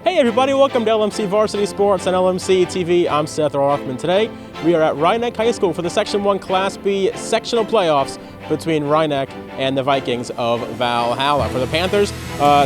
Hey everybody, welcome to LMC Varsity Sports on LMC TV. I'm Seth Rothman. Today, we are at Rhinebeck High School for the Section 1 Class B sectional playoffs between Rhinebeck and the Vikings of Valhalla. For the Panthers,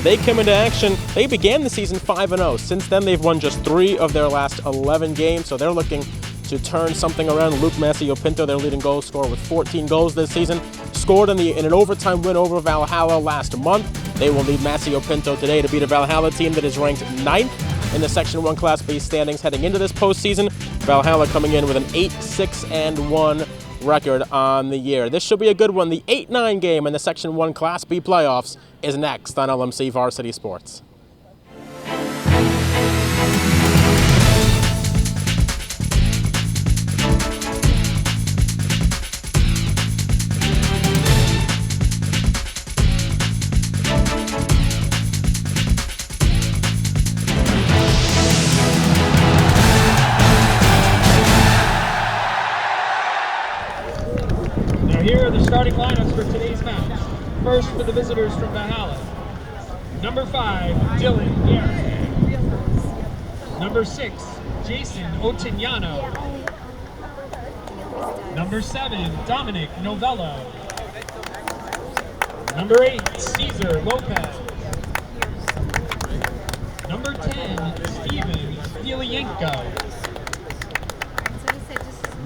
they come into action. They began the season 5-0. Since then, they've won just 3 of their last 11 games, so they're looking to turn something around. Luke Pinto, their leading goal scorer with 14 goals this season, scored in an overtime win over Valhalla last month. They will need Pinto today to beat a Valhalla team that is ranked 9th in the Section 1 Class B standings heading into this postseason. Valhalla coming in with an 8-6-1 record on the year. This should be a good one. The 8-9 game in the Section 1 Class B playoffs is next on LMC Varsity Sports. Here are the starting lineups for today's match. First for the visitors from Valhalla. Number 5, Dylan Garrison. Number 6, Jason Otignano. Number 7, Dominic Novello. Number 8, Cesar Lopez. Number 10, Steven Filienko.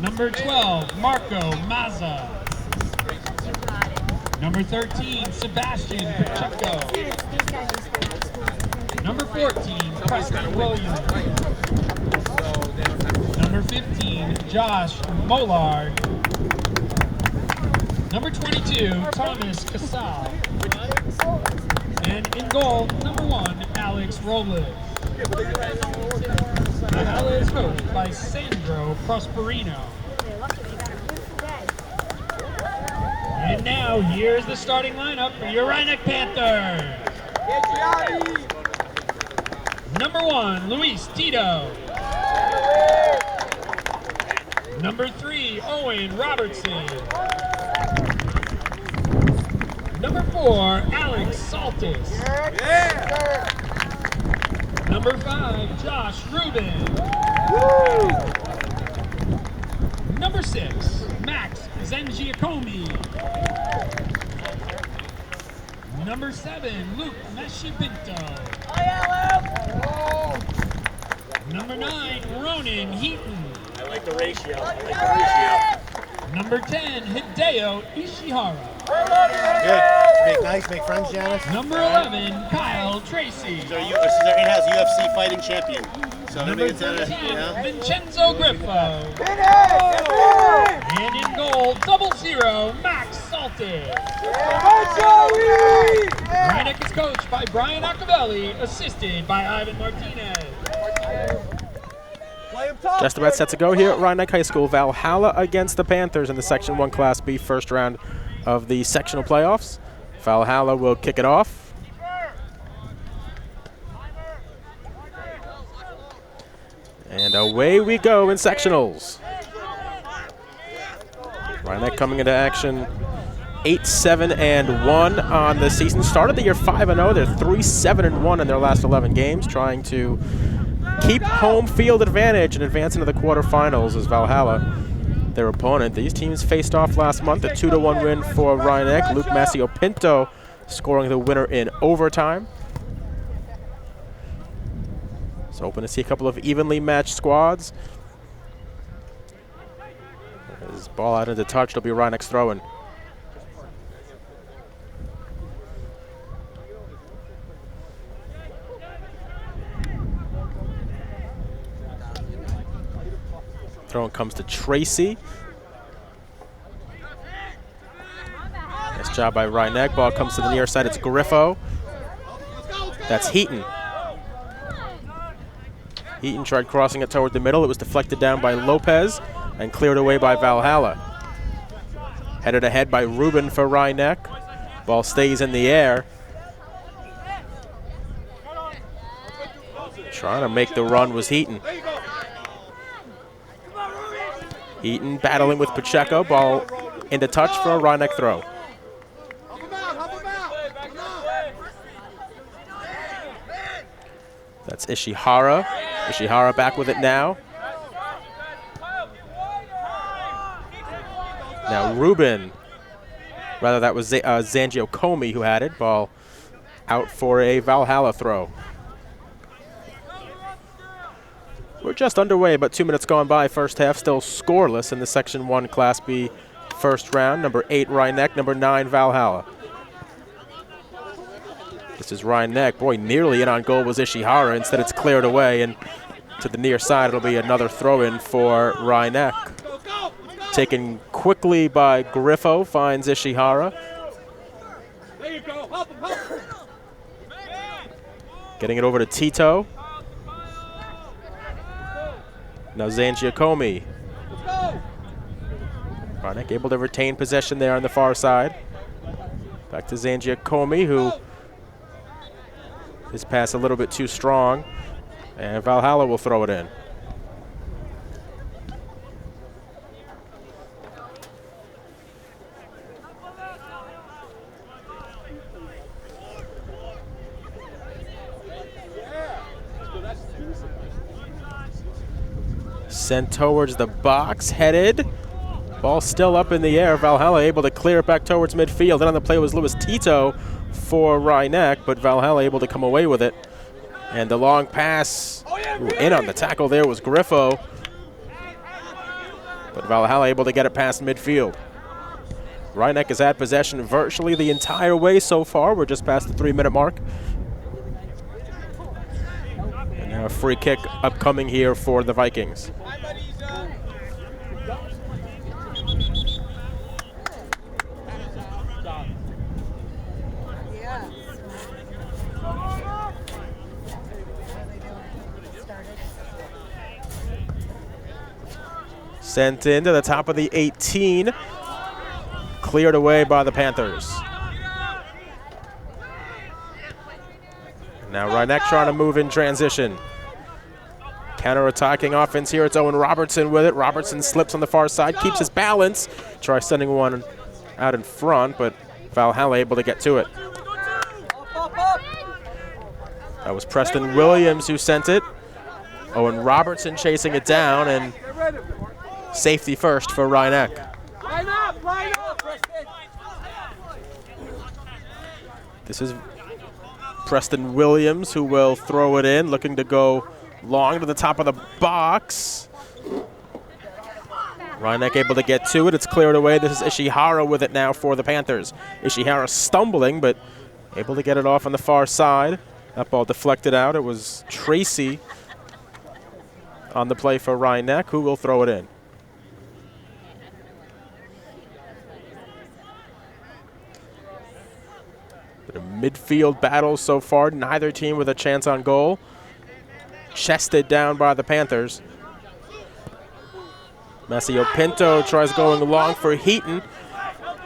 Number 12, Marco Mazza. Number 13, Sebastian Pacheco. Number 14, Preston Williams. Number 15, Josh Mollard. Number 22, Thomas Casal. And in goal, number 1, Alex Robles. Valhalla is coached by Sandro Prosperino. And now, here's the starting lineup for your Rhinebeck Panthers. Number 1, Luis Tito. Number 3, Owen Robertson. Number 4, Alex Saltis. Number 5, Josh Rubin. Number 6, Max Zengiacomi. Number 7, Luke Pinto. Number 9, Ronan Heaton. I like the ratio. Number 10, Hideo Ishihara. Good. Make nice, make friends, Janice. Number 11, Kyle Tracy. So you, Cesar has UFC fighting champion. So Number 13, Vincenzo Griffo. And in goal, 00, Max Saltis. Rhinebeck is coached by Brian Accavelli, assisted by Ivan Martinez. Just about set to go here at Rhinebeck High School. Valhalla against the Panthers in the Section 1 Class B first round of the sectional playoffs. Valhalla will kick it off. And away we go in sectionals. Rhinebeck coming into action 8-7-1 on the season. Started the year 5-0. They're 3-7-1 in their last 11 games, trying to keep home field advantage and advance into the quarterfinals as Valhalla, their opponent. These teams faced off last month, a 2-1 win for Rhinebeck. Luke Pinto scoring the winner in overtime. So hoping to see a couple of evenly matched squads. As ball out into touch, it'll be Rhinebeck's throw-in. Throw-in comes to Tracy. Nice job by Rhinebeck. Ball comes to the near side. It's Griffo. That's Heaton. Heaton tried crossing it toward the middle. It was deflected down by Lopez and cleared away by Valhalla. Headed ahead by Rubin for Rhinebeck. Ball stays in the air. Trying to make the run was Heaton. Heaton battling with Pacheco. Ball into touch for a Rhinebeck throw. That's Ishihara. Ishihara back with it now. Now Ruben, rather that was Zangio Comey who had it. Ball out for a Valhalla throw. We're just underway, but 2 minutes gone by. First half still scoreless in the Section 1 Class B first round. Number 8 Rhinebeck, number 9 Valhalla. This is Rhinebeck. Boy, nearly in on goal was Ishihara. Instead it's cleared away, and to the near side it'll be another throw-in for Rhinebeck. Taken quickly by Griffo, finds Ishihara. There you go. Help him, help him. Getting it over to Tito. Now Zangiacomi. Rhinebeck able to retain possession there on the far side. Back to Zangiacomi, who his pass a little bit too strong. And Valhalla will throw it in. Sent towards the box, headed. Ball still up in the air. Valhalla able to clear it back towards midfield. And on the play was Luis Tito for Rhinebeck, but Valhalla able to come away with it. And the long pass, in on the tackle there was Griffo. But Valhalla able to get it past midfield. Rhinebeck has had possession virtually the entire way so far. We're just past the 3-minute mark. And now a free kick upcoming here for the Vikings. Sent into the top of the 18. Cleared away by the Panthers. Now Rhinebeck trying to move in transition. Counter-attacking offense here. It's Owen Robertson with it. Robertson slips on the far side, keeps his balance. Tries sending one out in front, but Valhalla able to get to it. That was Preston Williams who sent it. Owen Robertson chasing it down, and safety first for Rhinebeck. This is Preston Williams who will throw it in, looking to go long to the top of the box. Rhinebeck able to get to it. It's cleared away. This is Ishihara with it now for the Panthers. Ishihara stumbling, but able to get it off on the far side. That ball deflected out. It was Tracy on the play for Rhinebeck, who will throw it in. But a midfield battle so far. Neither team with a chance on goal. Chested down by the Panthers. Maceo Pinto tries going long for Heaton.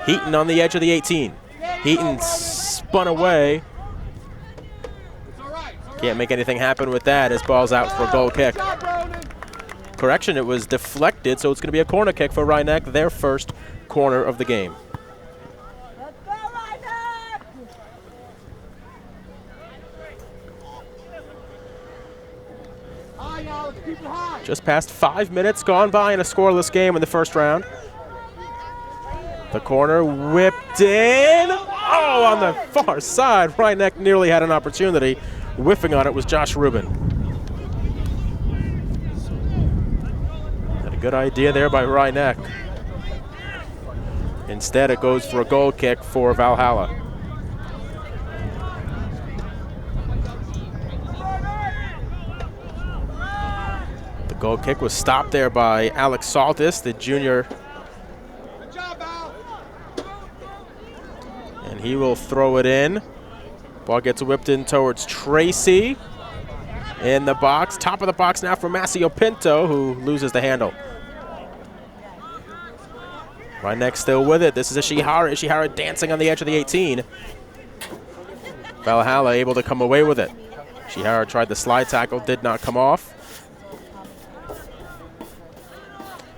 Heaton on the edge of the 18. Heaton spun away. Can't make anything happen with that as ball's out for a goal kick. Correction, it was deflected, so it's going to be a corner kick for Rhinebeck, their first corner of the game. Just past 5 minutes gone by in a scoreless game in the first round. The corner whipped in. Oh, on the far side. Rhinebeck nearly had an opportunity. Whiffing on it was Josh Rubin. Had a good idea there by Rhinebeck. Instead, it goes for a goal kick for Valhalla. The goal kick was stopped there by Alex Saltis, the junior. And he will throw it in. Ball gets whipped in towards Tracy. In the box, top of the box now for Maceo Pinto, who loses the handle. Rhinebeck still with it. This is Ishihara. Ishihara dancing on the edge of the 18. Valhalla able to come away with it. Ishihara tried the slide tackle, did not come off.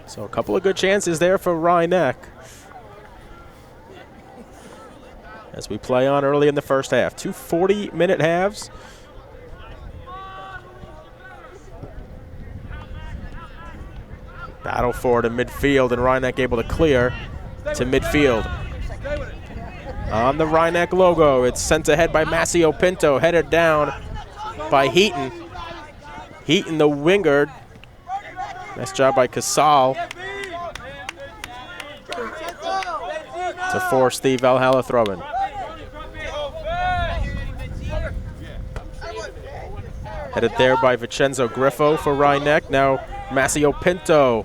So a couple of good chances there for Rhinebeck as we play on early in the first half. 2 40-minute halves. Battle forward in midfield, and Rhinebeck able to clear to midfield. On the Rhinebeck logo, it's sent ahead by Masio Pinto, headed down by Heaton. Heaton, the winger. Nice job by Casal to force the Valhalla throw-in. Headed there by Vincenzo Griffo for Rhinebeck. Now Masio Pinto.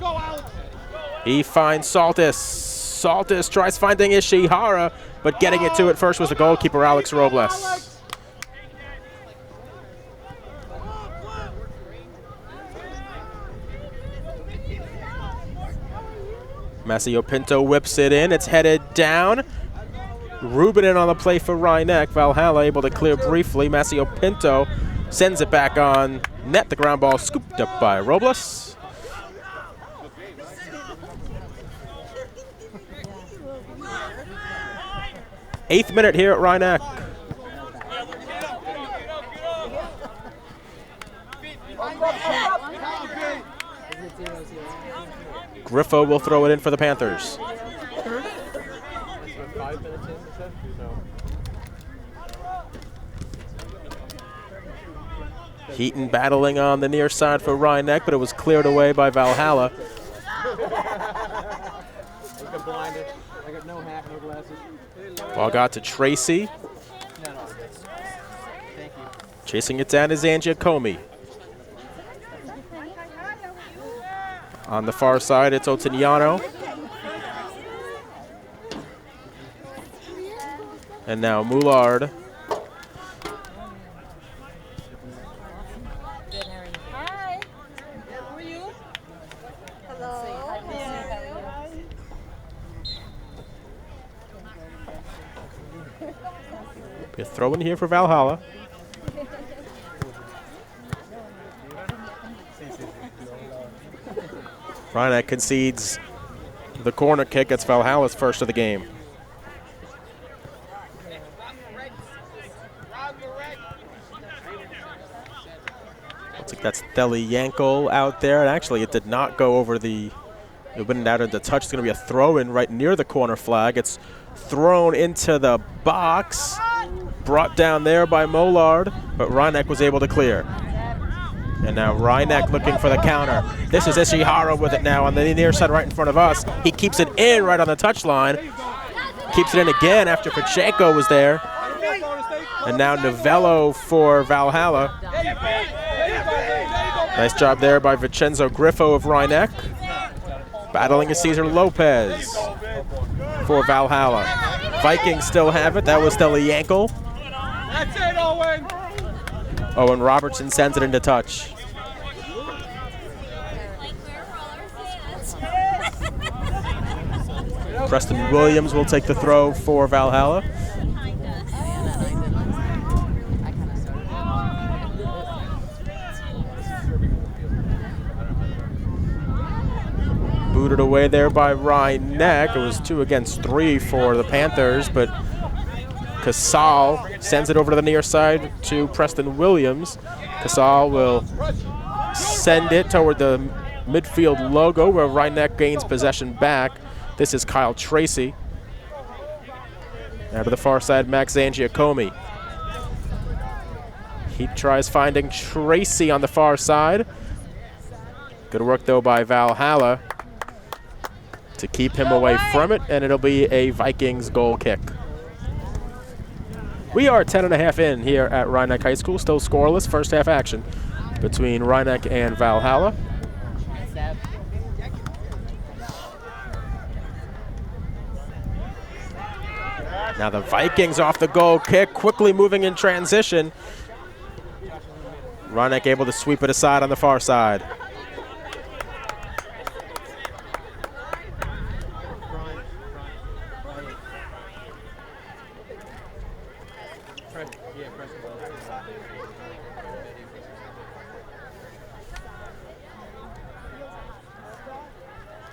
He finds Saltis. Saltis tries finding Ishihara, but getting it to it first was the goalkeeper, Alex Robles. Masio Pinto whips it in. It's headed down. Ruben in on the play for Rhinebeck. Valhalla able to clear briefly. Masio Pinto sends it back on net. The ground ball scooped up by Robles. Eighth minute here at Rhinebeck. Griffo will throw it in for the Panthers. Heaton battling on the near side for Rhinebeck, but it was cleared away by Valhalla. Ball got to Tracy. Chasing it down is Angiacomi. On the far side, it's Otignano. And now Moulard. Hi. Who are you? Hello. Be a throw in here for Valhalla. Rhinebeck concedes the corner kick. It's Valhalla's first of the game. Looks like that's Theli Yankel out there. And actually, it did not go over the, it went out into touch. It's going to be a throw-in right near the corner flag. It's thrown into the box. Brought down there by Mollard, but Rhinebeck was able to clear. And now Rhinebeck looking for the counter. This is Ishihara with it now on the near side right in front of us. He keeps it in right on the touchline. Keeps it in again after Pacheco was there. And now Novello for Valhalla. Nice job there by Vincenzo Griffo of Rhinebeck. Battling is Cesar Lopez for Valhalla. Vikings still have it. That was Theli Yankel. That's it, Owen. Owen Robertson sends it into touch. Preston Williams will take the throw for Valhalla. Booted away there by Rhinebeck. It was 2 against 3 for the Panthers, but Casal sends it over to the near side to Preston Williams. Casal will send it toward the midfield logo where Rhinebeck gains possession back. This is Kyle Tracy. Now to the far side, Max Angiacomi. He tries finding Tracy on the far side. Good work though by Valhalla to keep him away from it, and it'll be a Vikings goal kick. We are 10.5 in here at Rhinebeck High School, still scoreless, first half action between Rhinebeck and Valhalla. Now the Vikings off the goal kick, quickly moving in transition. Rhinebeck able to sweep it aside on the far side.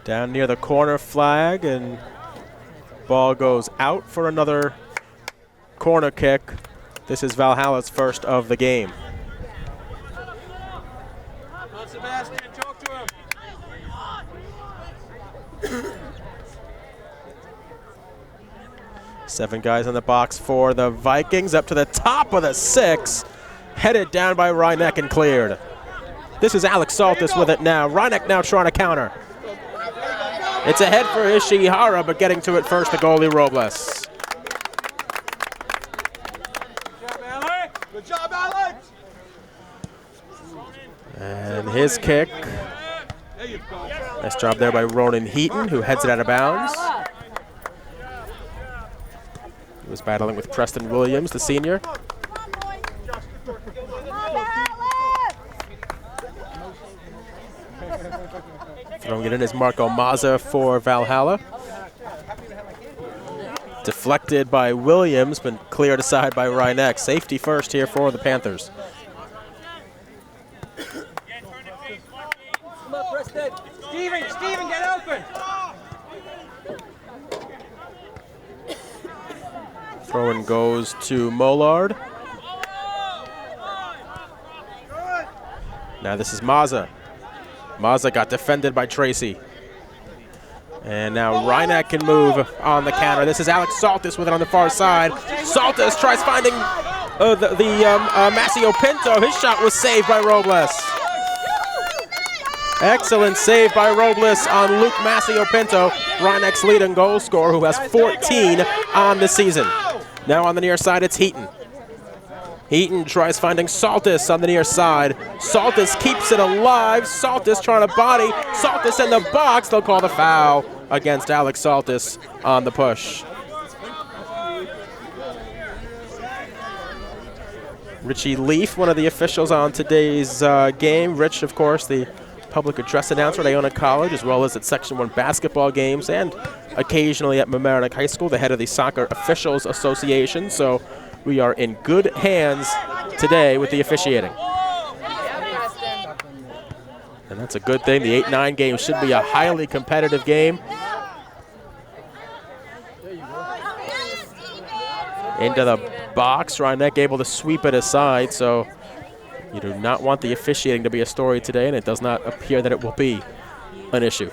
Down near the corner flag, and ball goes out for another corner kick. This is Valhalla's first of the game. Sebastian, talk to him. Seven guys in the box for the Vikings, up to the top of the 6. Headed down by Rhinebeck and cleared. This is Alex Saltis with it now. Rhinebeck now trying to counter. It's ahead for Ishihara, but getting to it first, the goalie Robles. Good job, Alex! And his kick. Nice job there by Ronan Heaton, who heads it out of bounds. He was battling with Preston Williams, the senior. Throwing it in is Marco Mazza for Valhalla. Deflected by Williams, but cleared aside by Rhinebeck. Safety first here for the Panthers. Come on, Preston. Steven, get open. Throw-in goes to Mollard. Now this is Mazza. Mazza got defended by Tracy. And now Rhinebeck can move on the counter. This is Alex Saltis with it on the far side. Saltis tries finding Masio Pinto. His shot was saved by Robles. Excellent save by Robles on Luke Masio Pinto, Rhinebeck's leading goal scorer, who has 14 on the season. Now on the near side, it's Heaton. Heaton tries finding Saltis on the near side. Saltis keeps it alive. Saltis trying to body. Saltis in the box. They'll call the foul against Alex Saltis on the push. Richie Leaf, one of the officials on today's game. Rich, of course, the public address announcer at Iona College, as well as at Section 1 basketball games, and occasionally at Mamaroneck High School, the head of the Soccer Officials Association. So we are in good hands today with the officiating. And that's a good thing. The 8-9 game should be a highly competitive game. Into the box, Rhinebeck able to sweep it aside, so you do not want the officiating to be a story today, and it does not appear that it will be an issue.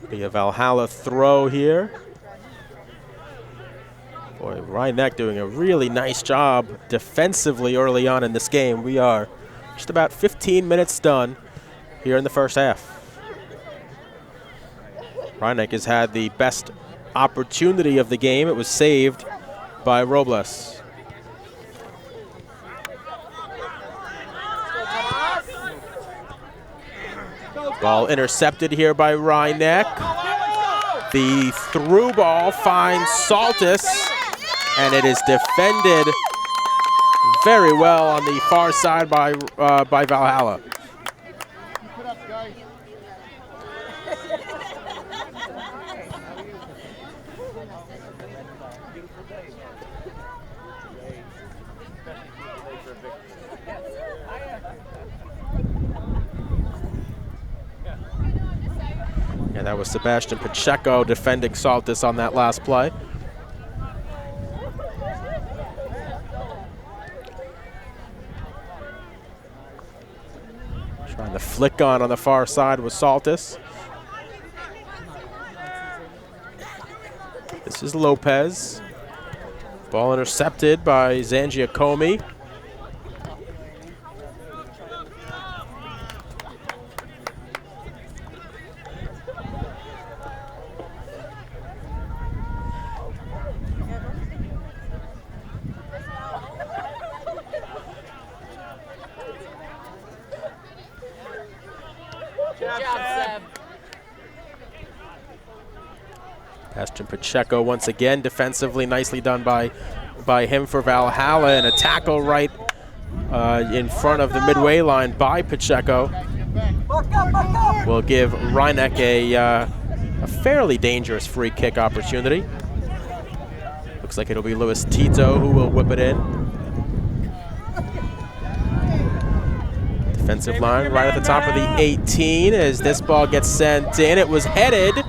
Be a Valhalla throw here. Boy, Rhinebeck doing a really nice job defensively early on in this game. We are just about 15 minutes done here in the first half. Rhinebeck has had the best opportunity of the game. It was saved by Robles. Ball intercepted here by Rhinebeck. The through ball finds Saltis, and it is defended very well on the far side by Valhalla. And that was Sebastian Pacheco defending Saltis on that last play. Trying to flick on the far side was Saltis. This is Lopez. Ball intercepted by Zangiacomi. Sebastian Pacheco once again defensively, nicely done by him for Valhalla, and a tackle right in front of the midway line by Pacheco will give Rhinebeck a fairly dangerous free kick opportunity. Looks like it'll be Luis Tito who will whip it in. Defensive line right at the top of the 18 as this ball gets sent in. It was headed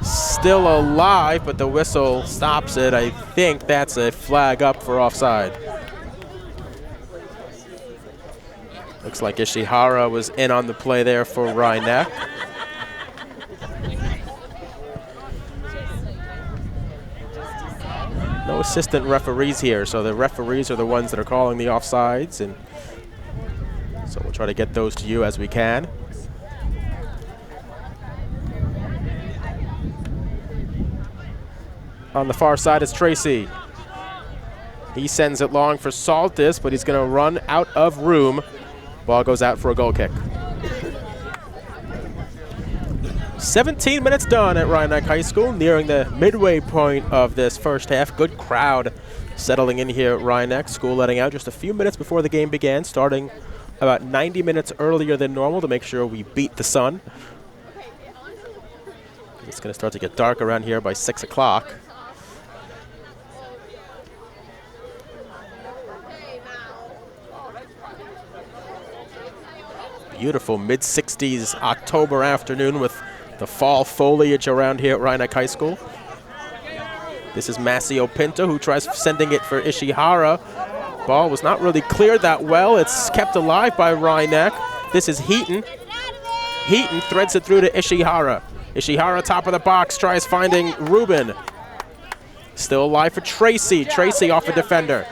still alive, but the whistle stops it. I think that's a flag up for offside. Looks like Ishihara was in on the play there for Rhinebeck. No assistant referees here, so the referees are the ones that are calling the offsides, and so we'll try to get those to you as we can. On the far side is Tracy. He sends it long for Saltis, but he's going to run out of room. Ball goes out for a goal kick. 17 minutes done at Rhinebeck High School, nearing the midway point of this first half. Good crowd settling in here at Rhinebeck. School letting out just a few minutes before the game began, starting about 90 minutes earlier than normal to make sure we beat the sun. It's going to start to get dark around here by 6 o'clock. Beautiful mid-60s October afternoon with the fall foliage around here at Rhinebeck High School. This is Masio Pinto, who tries sending it for Ishihara. Ball was not really cleared that well. It's kept alive by Rhinebeck. This is Heaton. Heaton threads it through to Ishihara. Ishihara, top of the box, tries finding Ruben. Still alive for Tracy. Tracy off a defender.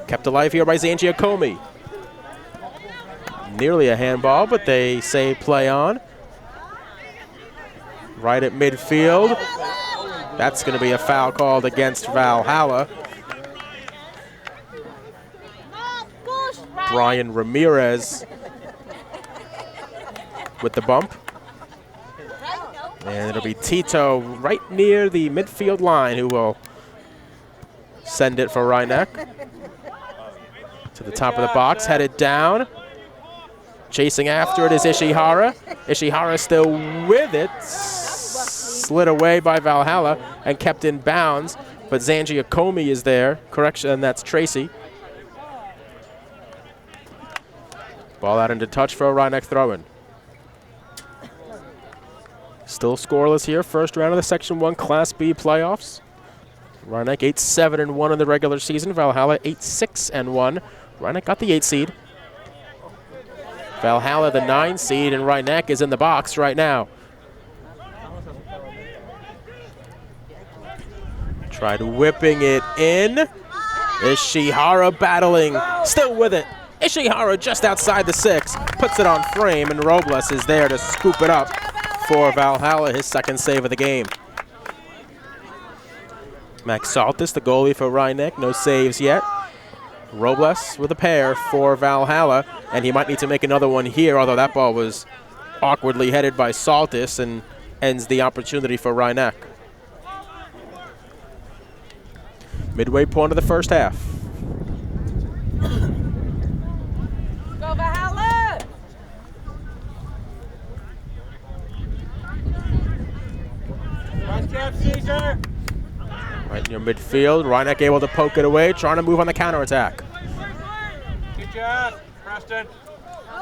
Kept alive here by Zangiacomi. Nearly a handball, but they say play on. Right at midfield. That's going to be a foul called against Valhalla. Brian Ramirez with the bump. And it'll be Tito right near the midfield line who will send it for Rhinebeck. To the top of the box, headed down. Chasing after it is Ishihara. Ishihara still with it. Slid away by Valhalla and kept in bounds. But Zangiacomi is there. Correction, that's Tracy. Ball out into touch for a Rhinebeck throw-in. Still scoreless here. First round of the Section 1 Class B playoffs. Rhinebeck 8-7-1 in the regular season. Valhalla 8-6-1. Rhinebeck got the 8 seed. Valhalla the 9 seed, and Rhinebeck is in the box right now. Tried whipping it in. Ishihara battling, still with it. Ishihara just outside the 6, puts it on frame, and Robles is there to scoop it up for Valhalla, his second save of the game. Max Saltis, the goalie for Rhinebeck, no saves yet. Robles with a pair for Valhalla, and he might need to make another one here, although that ball was awkwardly headed by Saltis and ends the opportunity for Rhinebeck. Midway point of the first half. Go Valhalla! Nice job, Caesar. Right near midfield, Rhinebeck able to poke it away, trying to move on the counterattack. Good job, Preston.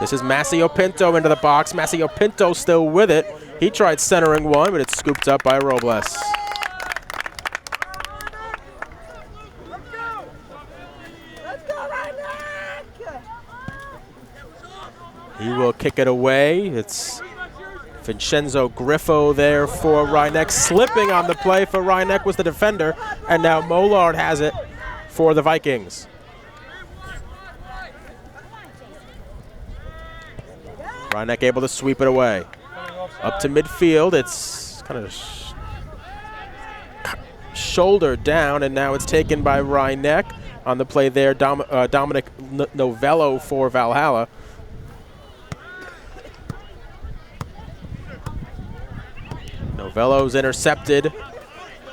This is Masio Pinto into the box. Masio Pinto still with it. He tried centering one, but it's scooped up by Robles. He will kick it away. It's Vincenzo Griffo there for Rhinebeck. Slipping on the play for Rhinebeck was the defender, and now Mollard has it for the Vikings. Rhinebeck able to sweep it away. Up to midfield, it's kind of shouldered down, and now it's taken by Rhinebeck. On the play there, Dominic Novello for Valhalla. Novello's intercepted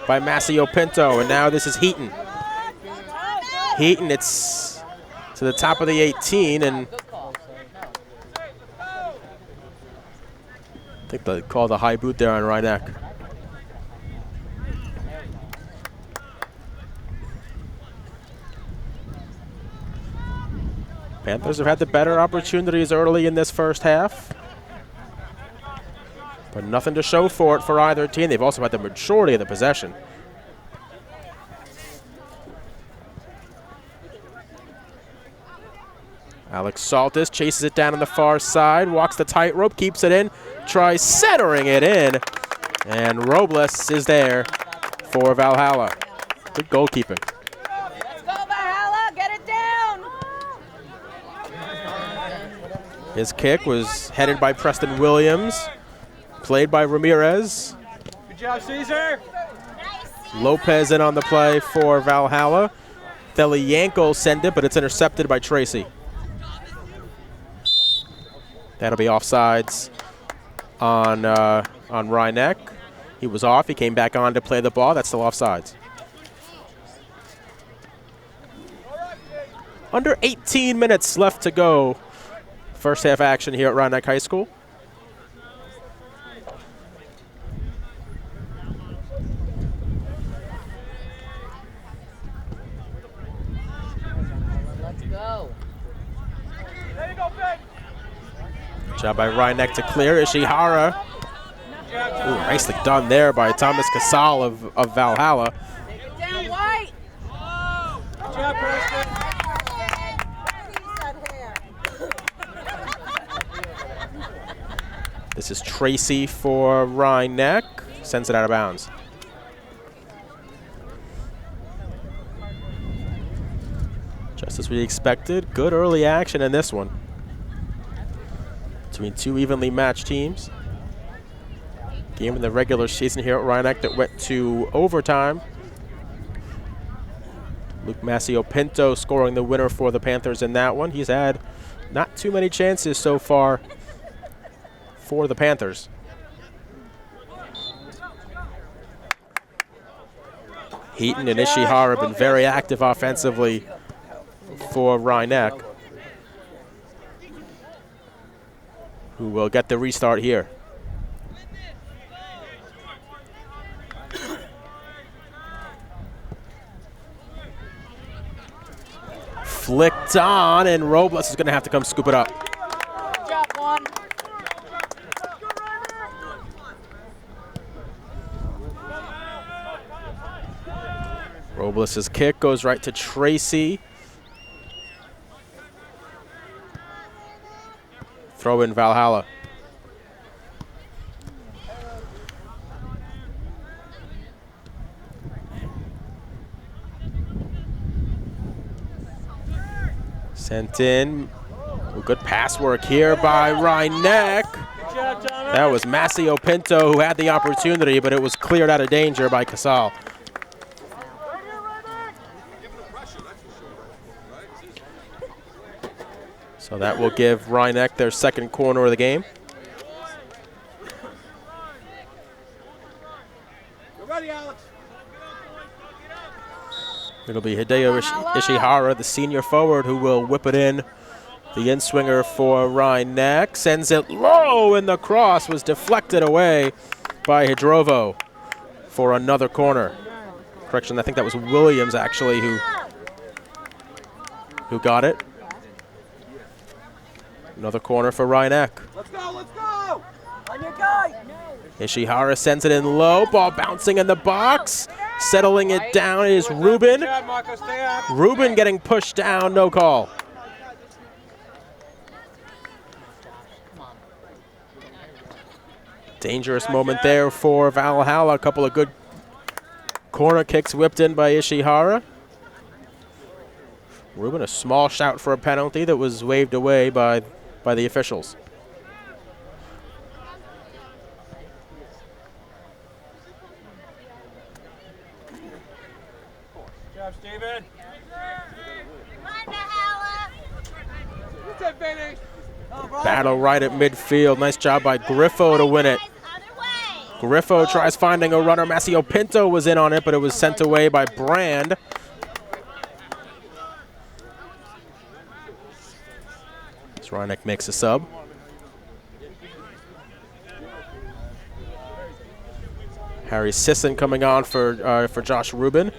by Masio Pinto, and now this is Heaton. Heaton, it's to the top of the 18, and I think they called a high boot there on Rhinebeck. Panthers have had the better opportunities early in this first half. But nothing to show for it for either team. They've also had the majority of the possession. Alex Saltis chases it down on the far side, walks the tightrope, keeps it in, tries centering it in, and Robles is there for Valhalla. Good goalkeeping. Let's go, Valhalla. Get it down. His kick was headed by Preston Williams, played by Ramirez. Good job, Caesar. Lopez in on the play for Valhalla. Thelianko send it, but it's intercepted by Tracy. That'll be offsides on Rhinebeck. He was off. He came back on to play the ball. That's still offsides. Under 18 minutes left to go. First half action here at Rhinebeck High School. Let's go. Job by Rhinebeck to clear. Ishihara. Ooh, nicely done there by Thomas Casal of Valhalla. Take it down, White. Good job, Preston. This is Tracy for Rhinebeck. Sends it out of bounds. Just as we expected, good early action in this one between two evenly matched teams. Game in the regular season here at Rhinebeck that went to overtime. Luke Mascio Pinto scoring the winner for the Panthers in that one. He's had not too many chances so far for the Panthers. Heaton and Ishihara have been very active offensively for Rhinebeck, who will get the restart here. Flicked on, and Robles is going to have to come scoop it up. Good job, Juan. Robles' kick goes right to Tracy. Throw in Valhalla. Sent in. Ooh, good pass work here by Rhinebeck. That was Mascio Pinto who had the opportunity, but it was cleared out of danger by Casal. So that will give Rhinebeck their second corner of the game. You're ready, Alex. It'll be Hideo Ishihara, the senior forward, who will whip it in. The in-swinger for Rhinebeck sends it low, and the cross was deflected away by Hidrovo for another corner. Correction, I think that was Williams, actually, who got it. Another corner for Rhinebeck. Let's go, let's go. On your guy. Ishihara sends it in low, ball bouncing in the box. Settling it down is Ruben. Good job, Marco. Stay up. Ruben getting pushed down, no call. Dangerous moment there for Valhalla. A couple of good corner kicks whipped in by Ishihara. Ruben, a small shout for a penalty that was waved away by the officials. Good job, Steven. Battle right at midfield. Nice job by Griffo to win it. Griffo tries finding a runner. Mascio Pinto was in on it, but it was sent away by Brand. Rhinebeck makes a sub. Harry Sisson coming on for Josh Rubin.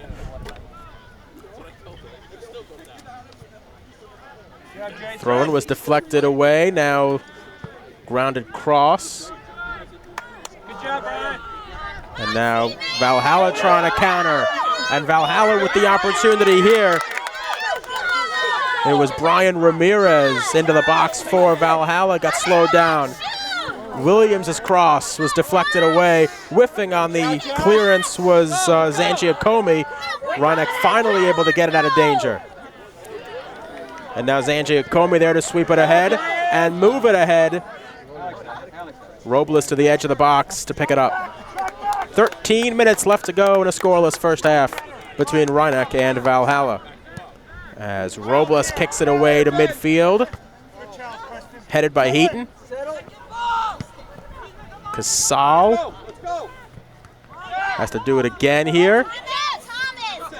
Throw-in was deflected away. Now grounded cross. And now Valhalla trying to counter. And Valhalla with the opportunity here. It was Brian Ramirez into the box for Valhalla, got slowed down. Williams' cross was deflected away. Whiffing on the clearance was Zangiacomi. Rhinebeck finally able to get it out of danger. And now Zangiacomi there to sweep it ahead and move it ahead. Robles to the edge of the box to pick it up. 13 minutes left to go in a scoreless first half between Rhinebeck and Valhalla. As Robles kicks it away to midfield, headed by Heaton. Casal has to do it again here.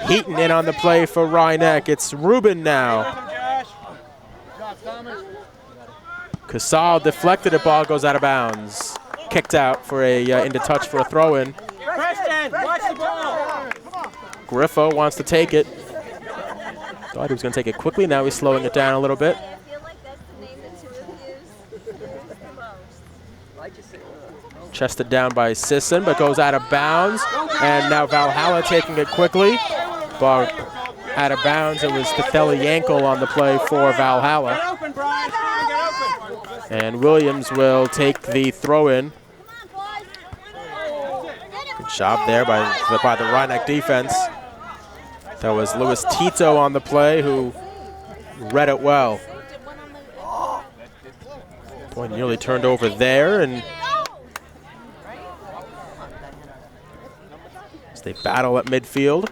Heaton in on the play for Rhinebeck. It's Ruben now. Casal deflected, the ball goes out of bounds. Kicked out for a into touch for a throw-in. Preston, watch the ball. Griffo wants to take it. Thought he was going to take it quickly. Now he's slowing it down a little bit. I feel like that's the name that two of you use. Chested down by Sisson, but goes out of bounds. And now Valhalla taking it quickly. Ball out of bounds. It was Tetheli Yankel on the play for Valhalla. Get open, Brian. Steven, get open. And Williams will take the throw-in. Good job there by the Rhinebeck defense. That was Luis Tito on the play, who read it well. Boy, nearly turned over there, and as they battle at midfield.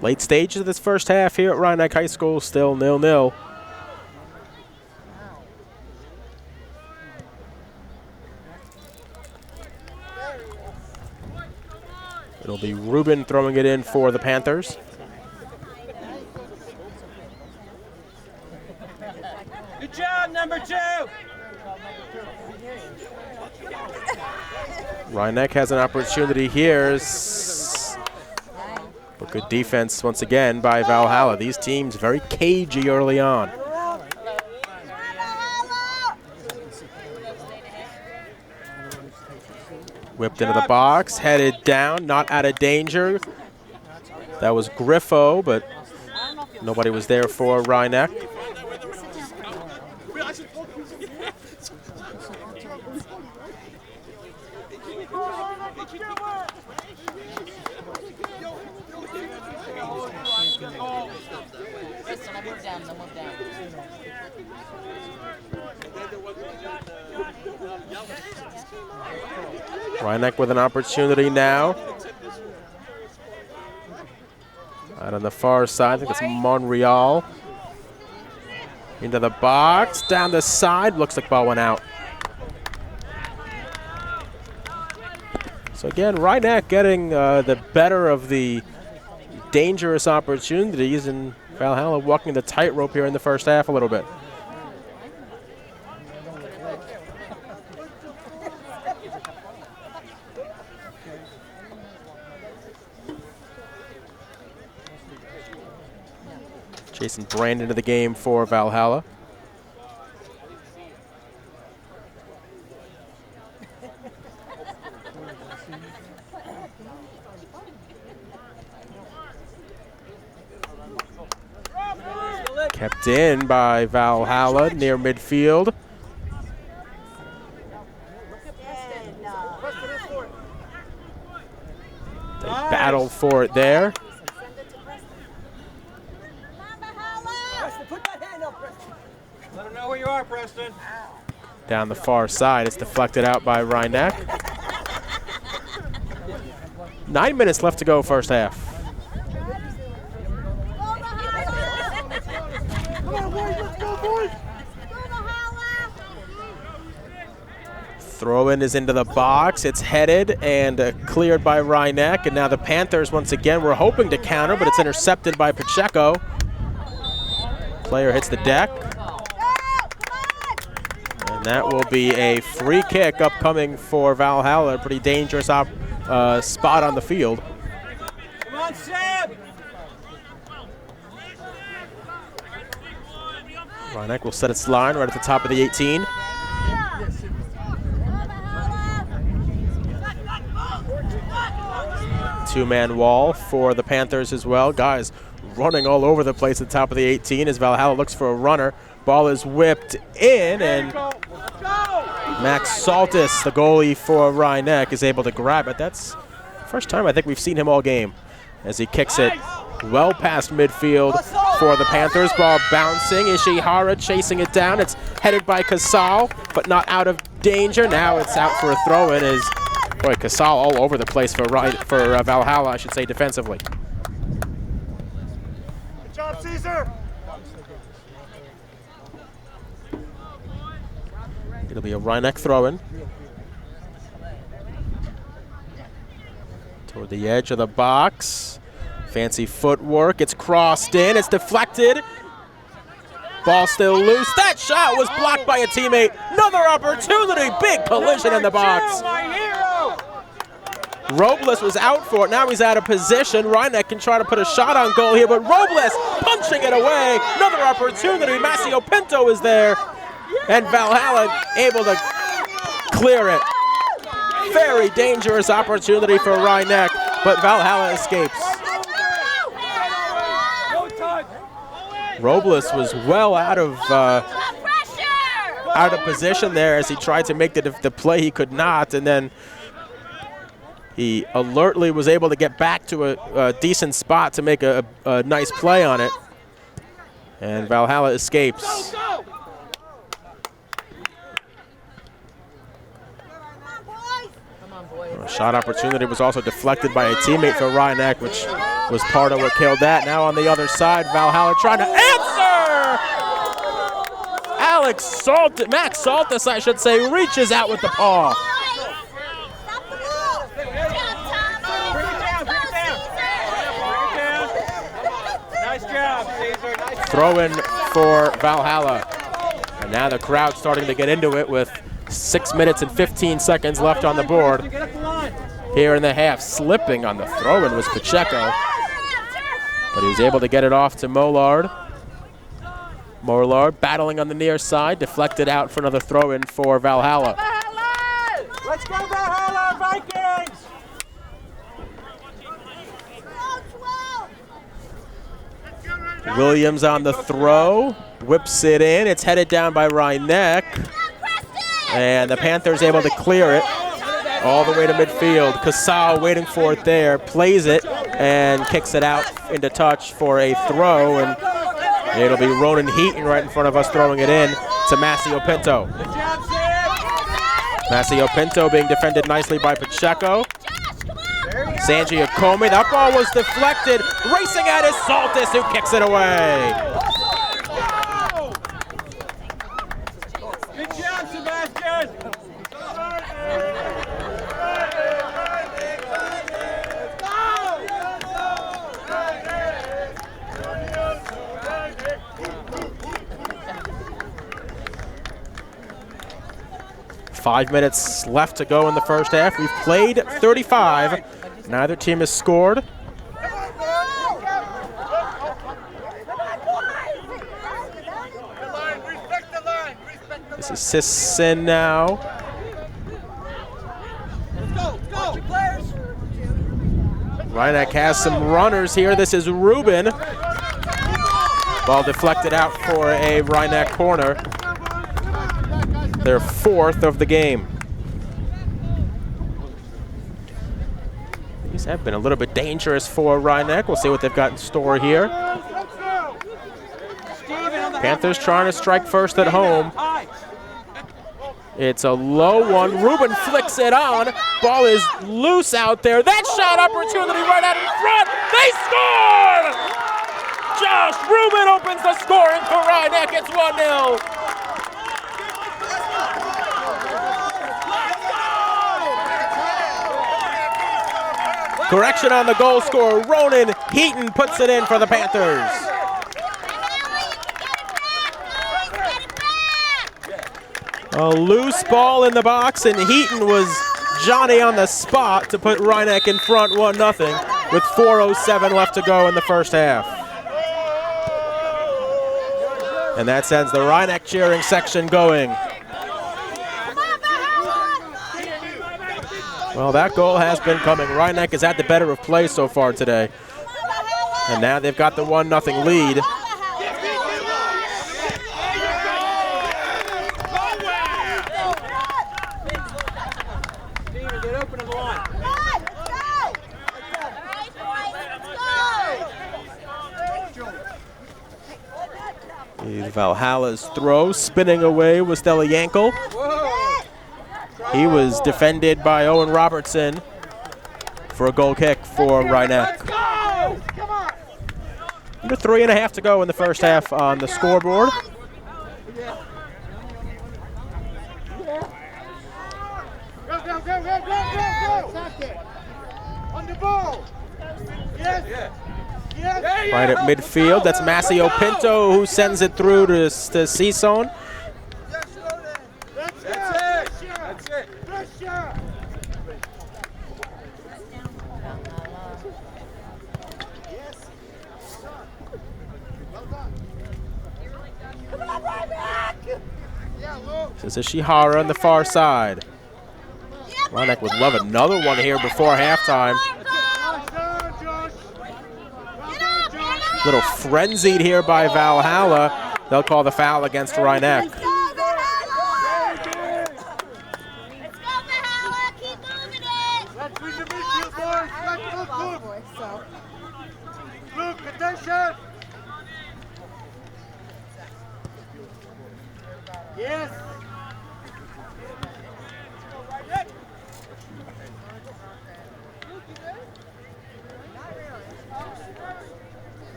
Late stages of this first half here at Rhinebeck High School, still 0-0. It'll be Ruben throwing it in for the Panthers. Good job, number 2. Rhinebeck has an opportunity here. But good defense once again by Valhalla. These teams very cagey early on. Whipped into the box, headed down, not out of danger. That was Griffo, but nobody was there for Rhinebeck. Rhinebeck with an opportunity now. Out on the far side, I think it's Monreal. Into the box, down the side, looks like ball went out. So again, Rhinebeck getting the better of the dangerous opportunities, and Valhalla walking the tightrope here in the first half a little bit. Jason Brand into the game for Valhalla. Kept in by Valhalla near midfield. They battled for it there. Let them know where you are, Preston. Down the far side, it's deflected out by Rhinebeck. 9 minutes left to go first half. Throw-in is into the box. It's headed and cleared by Rhinebeck. And now the Panthers, once again, were hoping to counter, but it's intercepted by Pacheco. Player hits the deck. And that will be a free kick upcoming for Valhalla. Pretty dangerous spot on the field. Come on, Sam! Rhinebeck will set its line right at the top of the 18. Two-man wall for the Panthers as well. Guys running all over the place at the top of the 18 as Valhalla looks for a runner. Ball is whipped in, and Max Saltis, the goalie for Rhinebeck, is able to grab it. That's the first time I think we've seen him all game as he kicks it well past midfield for the Panthers. Ball bouncing. Ishihara chasing it down. It's headed by Casal, but not out of danger. Now it's out for a throw-in. Is boy, Casal all over the place for Valhalla, I should say, defensively. Good job, Caesar. It'll be a Rhinebeck throw-in. Toward the edge of the box. Fancy footwork. It's crossed in. It's deflected. Ball still loose. That shot was blocked by a teammate. Another opportunity. Big collision in the box. Robles was out for it. Now he's out of position. Rhinebeck can try to put a shot on goal here, but Robles punching it away. Another opportunity. Masio Pinto is there. And Valhalla able to clear it. Very dangerous opportunity for Rhinebeck, but Valhalla escapes. Robles was well out of position there as he tried to make the play. He could not, and then he alertly was able to get back to a decent spot to make a nice play on it. And Valhalla escapes. A shot opportunity was also deflected by a teammate for Rhinebeck, which was part of what killed that. Now on the other side, Valhalla trying to answer! Max Saltis, I should say, reaches out with the paw. Nice job, Caesar. Nice Throw in for Valhalla. And now the crowd starting to get into it with 6 minutes and 15 seconds left on the board. Here in the half, slipping on the throw-in was Pacheco. But he was able to get it off to Mollard. Mollard battling on the near side, deflected out for another throw-in for Valhalla. Let's go, Valhalla Vikings! Williams on the throw, whips it in. It's headed down by Rhinebeck. And the Panthers able to clear it all the way to midfield. Casal waiting for it there, plays it, and kicks it out into touch for a throw. And it'll be Ronan Heaton right in front of us throwing it in to Masio Pinto. Masio Pinto being defended nicely by Pacheco. Sanji Akome, that ball was deflected. Racing at is Saltis, who kicks it away. Good job, Sebastian! Five minutes left to go in the first half. We've played 35. Neither team has scored. This is Sisson now. Rhinebeck has some runners here. This is Rubin. Ball deflected out for a Rhinebeck corner. Their fourth of the game. These have been a little bit dangerous for Rhinebeck. We'll see what they've got in store here. Panthers trying to strike first at home. It's a low one. Rubin flicks it on. Ball is loose out there. That shot opportunity right out in front. They scored! Josh Rubin opens the scoring for Rhinebeck. It's 1-0. Correction on the goal scorer. Ronan Heaton puts it in for the Panthers. A loose ball in the box, and Heaton was Johnny on the spot to put Rhinebeck in front 1-0 with 4:07 left to go in the first half. And that sends the Rhinebeck cheering section going. Well, that goal has been coming. Rhinebeck has had the better of play so far today. And now they've got the 1-0 lead. Valhalla's throw, spinning away was Stella Yankel. He was defended by Owen Robertson for a goal kick for Rhinebeck. Under 3.5 to go in the first half on the scoreboard. Right at midfield, that's Masio Pinto who sends it through to Cison. This is Ishihara on the far side. Rhinebeck would love another one here before halftime. Little frenzied here by Valhalla. They'll call the foul against Rhinebeck. Let's go, Valhalla! Keep moving it! Let's read the midfield, boys. Let's look. Luke, attention. Yes.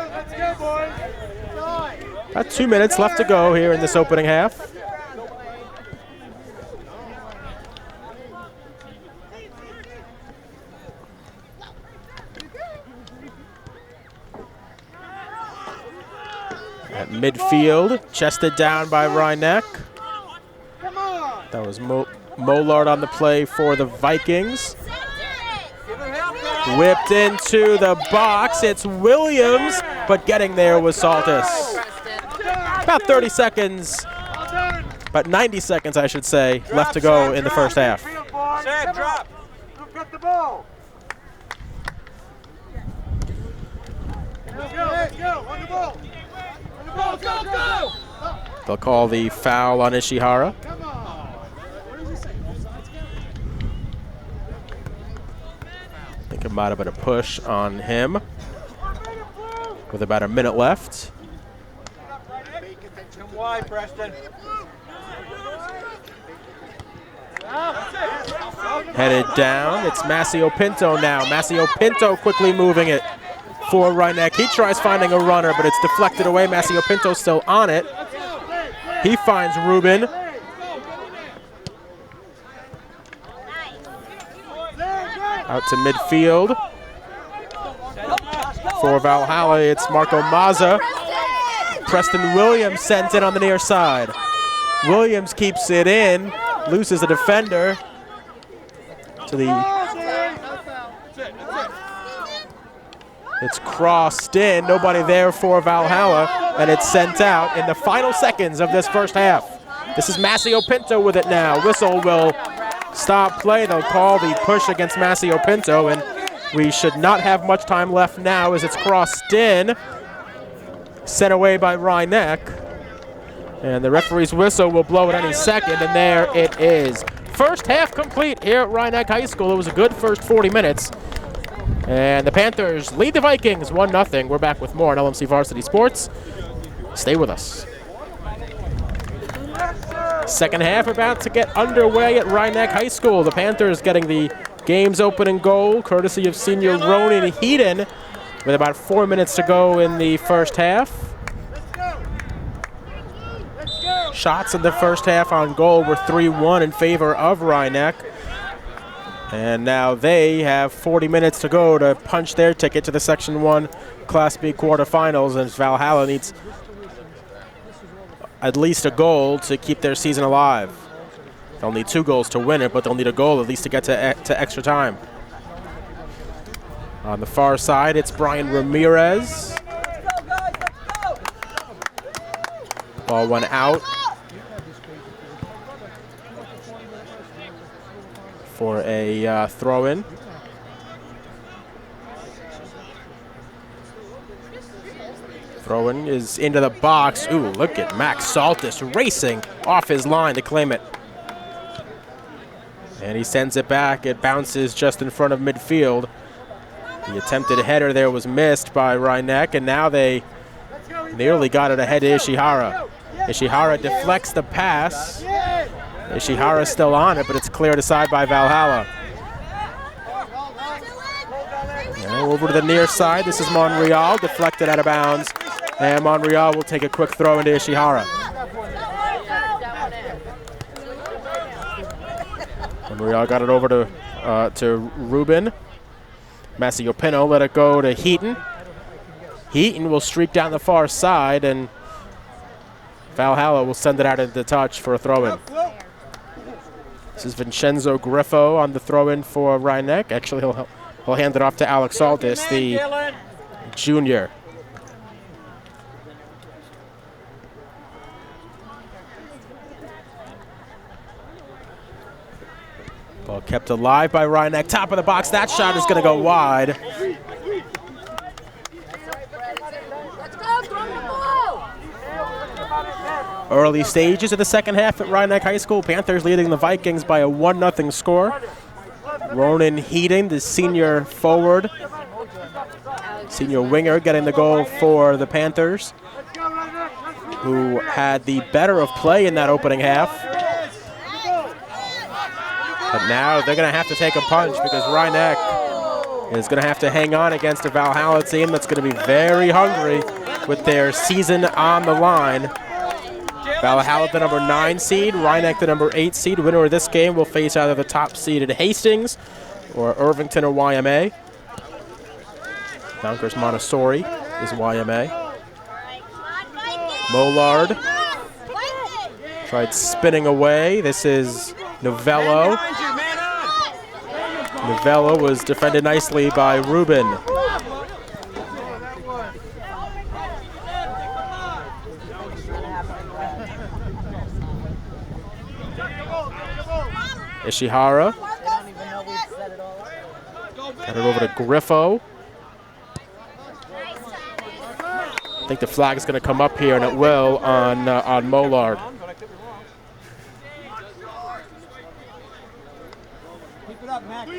Let's go, boys. About 2 minutes left to go here in this opening half. At midfield, chested down by Rhinebeck. That was Mollard on the play for the Vikings. Whipped into the box, it's Williams, but getting there was Saltis. About 30 seconds, about 90 seconds, I should say, left to go in the first half. Sam, drop. Luke, get the ball. Let's go, on the ball. On the ball, go. They'll call the foul on Ishihara. Come on. I think it might have been a push on him with about a minute left. Come wide, Preston. Headed down, it's Masio Pinto now. Masio Pinto quickly moving it for Rhinebeck. He tries finding a runner, but it's deflected away. Masio Pinto still on it. He finds Ruben. Out to midfield. For Valhalla, it's Marco Mazza. Preston Williams sent it on the near side. Williams keeps it in, loses a defender to the... It's crossed in, nobody there for Valhalla, and it's sent out in the final seconds of this first half. This is Masio Pinto with it now. Whistle will stop play. They'll call the push against Masio Pinto, and we should not have much time left now as it's crossed in. Sent away by Rhinebeck. And the referee's whistle will blow at any second, and there it is. First half complete here at Rhinebeck High School. It was a good first 40 minutes. And the Panthers lead the Vikings 1-0. We're back with more on LMC Varsity Sports. Stay with us. Second half about to get underway at Rhinebeck High School. The Panthers getting the game's opening goal, courtesy of senior Ronan Heaton, with about 4 minutes to go in the first half. Shots in the first half on goal were 3-1 in favor of Rhinebeck. And now they have 40 minutes to go to punch their ticket to the Section 1 Class B quarterfinals, and Valhalla needs at least a goal to keep their season alive. They'll need 2 goals to win it, but they'll need a goal at least to get to extra time. On the far side, it's Brian Ramirez. Ball went out for a throw-in. Throw-in is into the box. Ooh, look at Max Saltis racing off his line to claim it. And he sends it back. It bounces just in front of midfield. The attempted header there was missed by Rhinebeck, and now they nearly got it ahead to Ishihara. Ishihara deflects the pass. Ishihara's still on it, but it's cleared aside by Valhalla. Now over to the near side. This is Monreal, deflected out of bounds. And Monreal will take a quick throw into Ishihara. Monreal got it over to Ruben. Masiopino let it go to Heaton. Heaton will streak down the far side, and Valhalla will send it out into touch for a throw-in. This is Vincenzo Griffo on the throw-in for Rhinebeck. Actually, he'll hand it off to Alex Saltis, the junior. Ball kept alive by Rhinebeck. Top of the box. That shot is going to go wide. Early stages of the second half at Rhinebeck High School. Panthers leading the Vikings by a 1-0 score. Ronan Heaton, the senior forward, senior winger, getting the goal for the Panthers, who had the better of play in that opening half. But now they're going to have to take a punch because Rhinebeck is going to have to hang on against a Valhalla team that's going to be very hungry with their season on the line. Valhalla, the number 9 seed, Rhinebeck, the number 8 seed. Winner of this game will face either the top seeded Hastings or Irvington or YMA. Yonkers Montessori is YMA. Mollard tried spinning away. This is Novello. Novello was defended nicely by Ruben. Ishihara. Got it over to Griffo. I think the flag is going to come up here, and it will on Mollard. Keep it up, Max.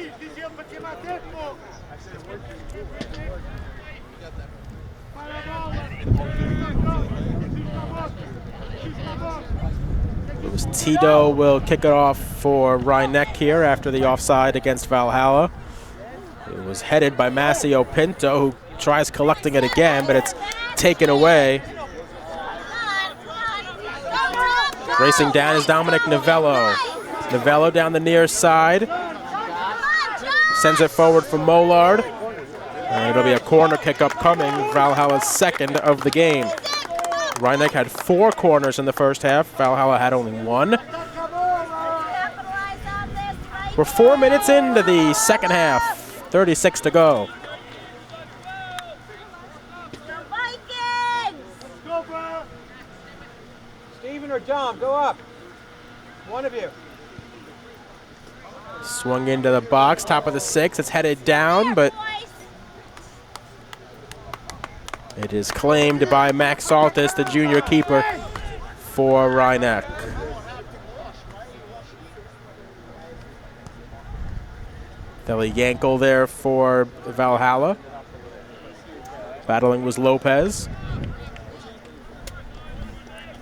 Louis Tito will kick it off for Rhinebeck here after the offside against Valhalla. It was headed by Masio Pinto, who tries collecting it again, but it's taken away. Racing down is Dominic Novello. Novello down the near side. Sends it forward for Mollard. And it'll be a corner kick upcoming, Valhalla's second of the game. Rhinebeck had 4 corners in the first half. Valhalla had only 1. We're 4 minutes into the second half. 36 to go. Steven or Dom, go up. One of you. Swung into the box, top of the 6. It's headed down, but it is claimed by Max Saltis, the junior keeper for Rhinebeck. Deli Yankel there for Valhalla. Battling was Lopez.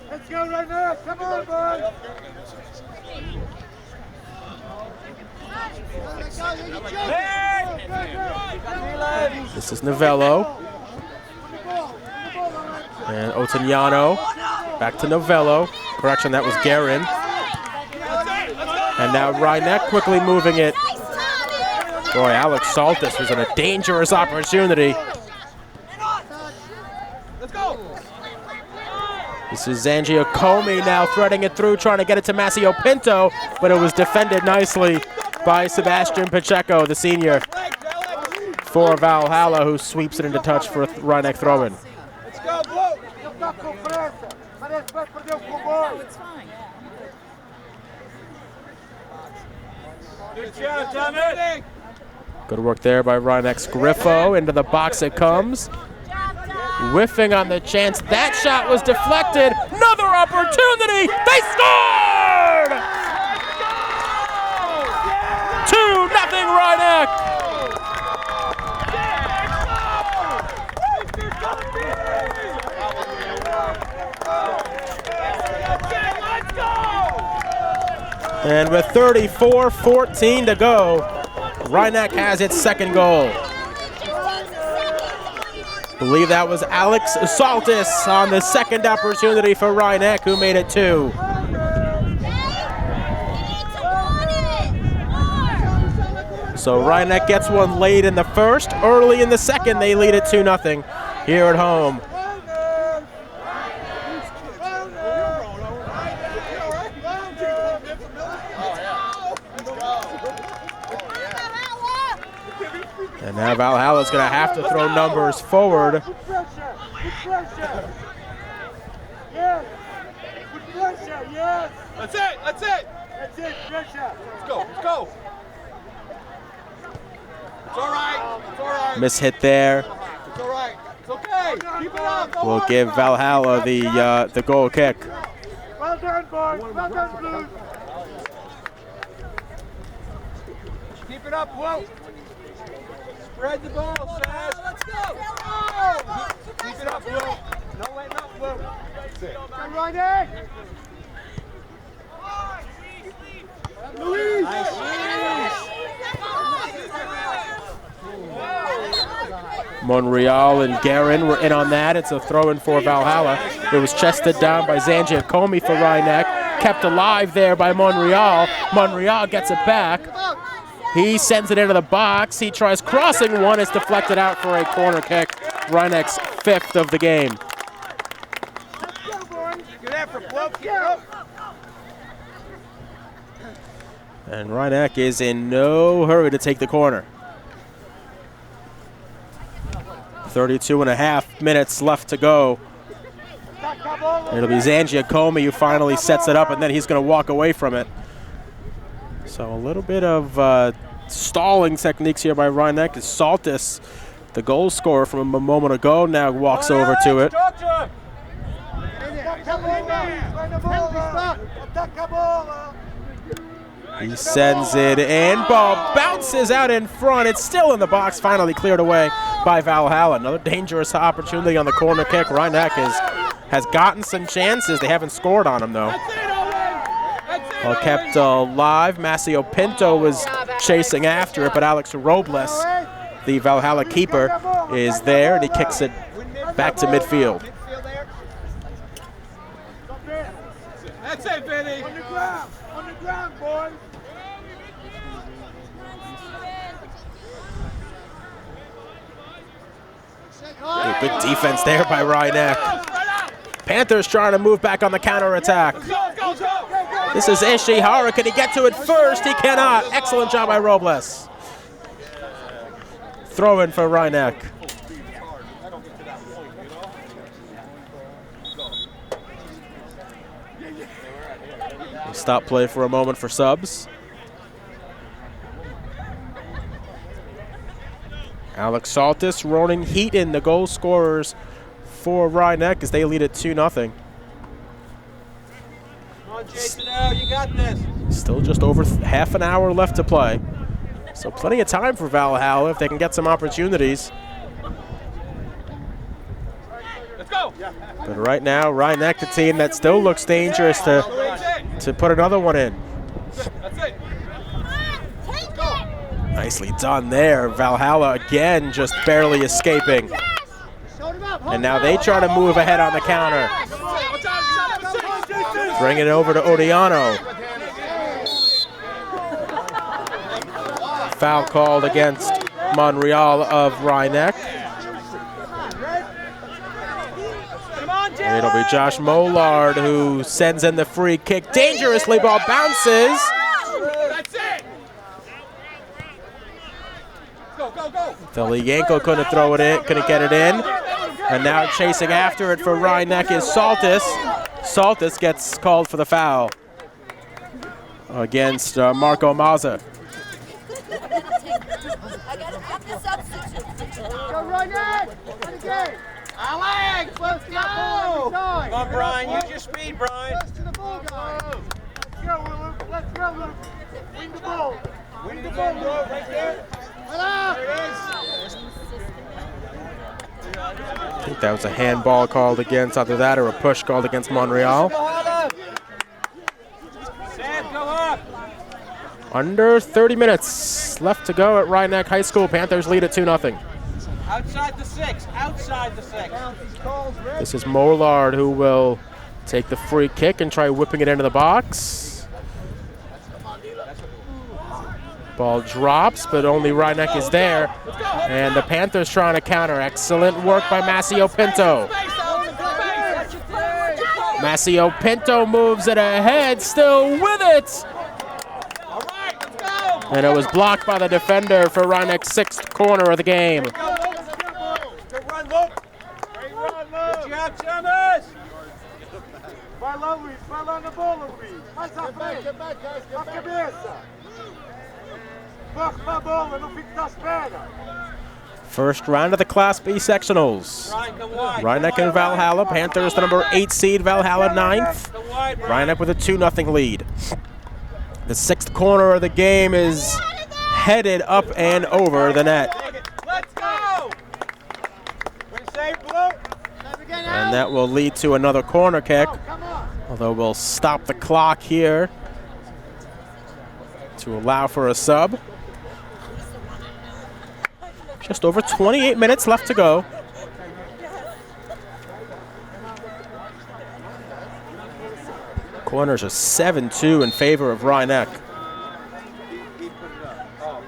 Let's go right now. Come on, boys. This is Novello. And Otagnano. Back to Novello. Correction, that was Guerin. And now Rhinebeck quickly moving it. Boy, Alex Saltis was in a dangerous opportunity. This is Zangiacomi now threading it through, trying to get it to Masio Pinto, but it was defended nicely by Sebastian Pacheco, the senior for Valhalla, who sweeps it into touch for a Rhinebeck throw-in. Let's go, Blue. Good job, Tommy. Good work there by Rhinebeck's Griffo. Into the box it comes. Whiffing on the chance. That shot was deflected. Another opportunity. They scored! 2-0 Rhinebeck. And with 34-14 to go, Rhinebeck has its second goal. Believe that was Alex Saltis on the second opportunity for Rhinebeck, who made it 2. So Rhinebeck gets one late in the first. Early in the second, they lead it 2-0 here at home. And now Valhalla's going to have to throw numbers forward. That's it, that's it. That's it, pressure. Let's go, let's go. It's all right, it's all right. Miss hit there. It's all right, it's okay. Keep it up. We'll give Valhalla the goal kick. Well done, boys. Well done, Blues. Keep it up, Blue. Spread the ball, Sash. Let's go. Keep it up, Blue. No letting up, Blue. That's it. Come right in. Louise. Monreal and Guerin were in on that. It's a throw-in for Valhalla. It was chested down by Zangiacomi for Rhinebeck. Kept alive there by Monreal. Monreal gets it back. He sends it into the box. He tries crossing one. It's deflected out for a corner kick. Rhinebeck's 5th of the game. Good effort, Blue. Keep it up. And Rhinebeck is in no hurry to take the corner. 32.5 minutes left to go. It'll be Zangiacomi who finally sets it up, and then he's going to walk away from it. So a little bit of stalling techniques here by Rhinebeck. Saltis, the goal scorer from a moment ago, now walks over to it. He sends it in. Ball bounces out in front. It's still in the box, finally cleared away by Valhalla. Another dangerous opportunity on the corner kick. Rhinebeck has gotten some chances. They haven't scored on him, though. Well, kept alive. Massimo Pinto was chasing after it, but Alex Robles, the Valhalla keeper, is there, and he kicks it back to midfield. That's it, Vinny. On the ground, boys. Good defense there by Rhinebeck. Panthers trying to move back on the counterattack. This is Ishihara. Can he get to it first? He cannot. Excellent job by Robles. Throw in for Rhinebeck. Stop play for a moment for subs. Alex Saltis, Ronan Heaton, the goal scorers for Rhinebeck as they lead at 2-0. Come on, Jason, now you got this. Still just over half an hour left to play. So plenty of time for Valhalla if they can get some opportunities. Let's go. But right now, Rhinebeck, the team that still looks dangerous to put another one in. That's it. Nicely done there. Valhalla again just barely escaping. And now they try to move ahead on the counter. Bring it over to Odiano. Foul called against Monreal of Rhinebeck. And it'll be Josh Mollard who sends in the free kick. Dangerously, ball bounces. That's it. Go, go, go. Filienko couldn't throw it in, couldn't get it in. And now chasing after it for Rhinebeck is Saltis. Saltis gets called for the foul against Marco Mazza. Go, Rhinebeck! Alex, let's go! Come on, Brian. Use your speed, Brian. To the ball, guys. Let's go, Luke. Let's go, Luke. Win the ball. Win the ball, Luke. Right there. There it is. I think that was a handball called against either that or a push called against Montreal. Sam, go up. Under 30 minutes left to go at Rhinebeck High School. Panthers lead at 2-0. Outside the 6. Outside the 6. This is Mollard who will take the free kick and try whipping it into the box. Ball drops, but only Rhinebeck is there. And the Panthers trying to counter. Excellent work by Masio Pinto. Masio Pinto moves it ahead, still with it. And it was blocked by the defender for Rhinebeck's 6th corner of the game. Good run, Luke. Great run, Luke. Good job, Chalmers. Vai lá, Luiz. Vai lá na bola, Luiz. Mais à frente. Get back, guys. Get back. Cabeça. Corre pra bola, não fique à espera. First round of the Class B sectionals. Rhinebeck and Valhalla. Panthers the number 8 seed, Valhalla 9th. Rhinebeck with a 2-0 lead. The 6th corner of the game is headed up and over the net. Let's go. Save, Blue. And that will lead to another corner kick. Although we'll stop the clock here to allow for a sub. Just over 28 minutes left to go. Corners are 7-2 in favor of Rhinebeck.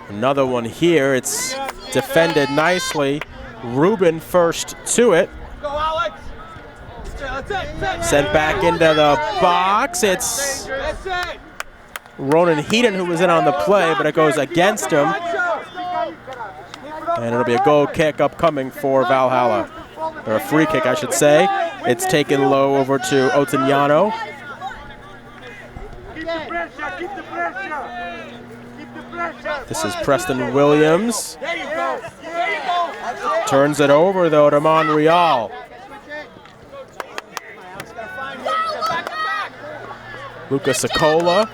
Another one here. It's defended nicely. Ruben first to it. Go, Alex. Sent back into the box. It's That's it. Ronan Heaton who was in on the play, but it goes against him. And it'll be a goal kick upcoming for Valhalla. Or a free kick, I should say. It's taken low over to Otignano. Keep the pressure. Keep the pressure. Keep the pressure. This is Preston Williams. There you go. There you go. Turns it over, though, to Montreal. Lucas Sokola.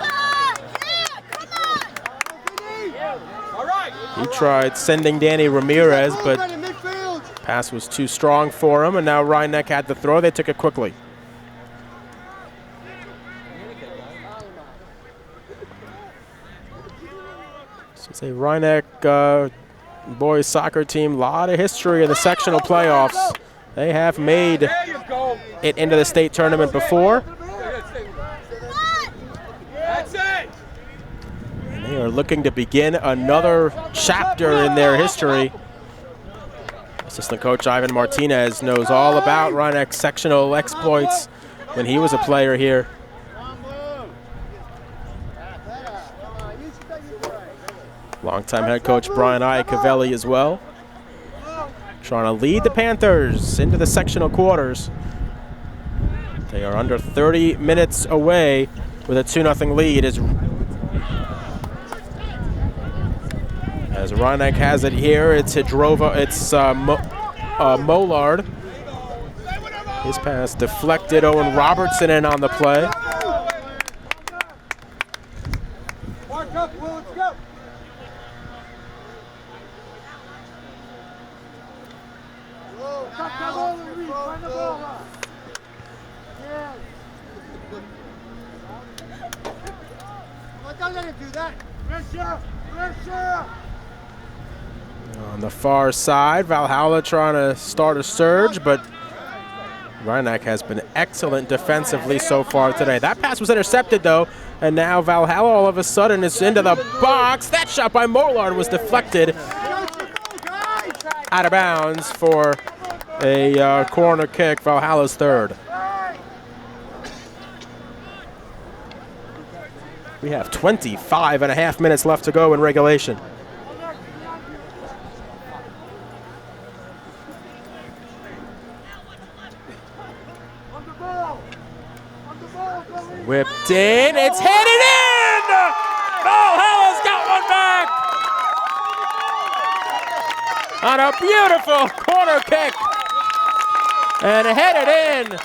He tried sending Danny Ramirez, but pass was too strong for him, and now Rhinebeck had the throw. They took it quickly. So it's a Rhinebeck boys soccer team. A lot of history in the sectional playoffs. They have made it into the state tournament before. That's it. And they are looking to begin another chapter in their history. Assistant coach Ivan Martinez knows all about Rhinebeck's sectional exploits when he was a player here. Longtime head coach Brian Iacovelli as well. Trying to lead the Panthers into the sectional quarters. They are under 30 minutes away with a 2-0 lead as Rhinebeck has it here. It's Hidrova, it's Mollard. His pass deflected. Owen Robertson in on the play. Mark up, Will. Let's go. Cut the ball, Luis. Find the ball. Yes. Don't let him do that. Pressure. Pressure. On the far side, Valhalla trying to start a surge, but Rhinebeck has been excellent defensively so far today. That pass was intercepted, though, and now Valhalla all of a sudden is into the box. That shot by Mollard was deflected out of bounds for a corner kick, Valhalla's third. We have 25 and a half minutes left to go in regulation. Whipped in, it's headed in! Valhalla's got one back! On a beautiful corner kick. And headed in.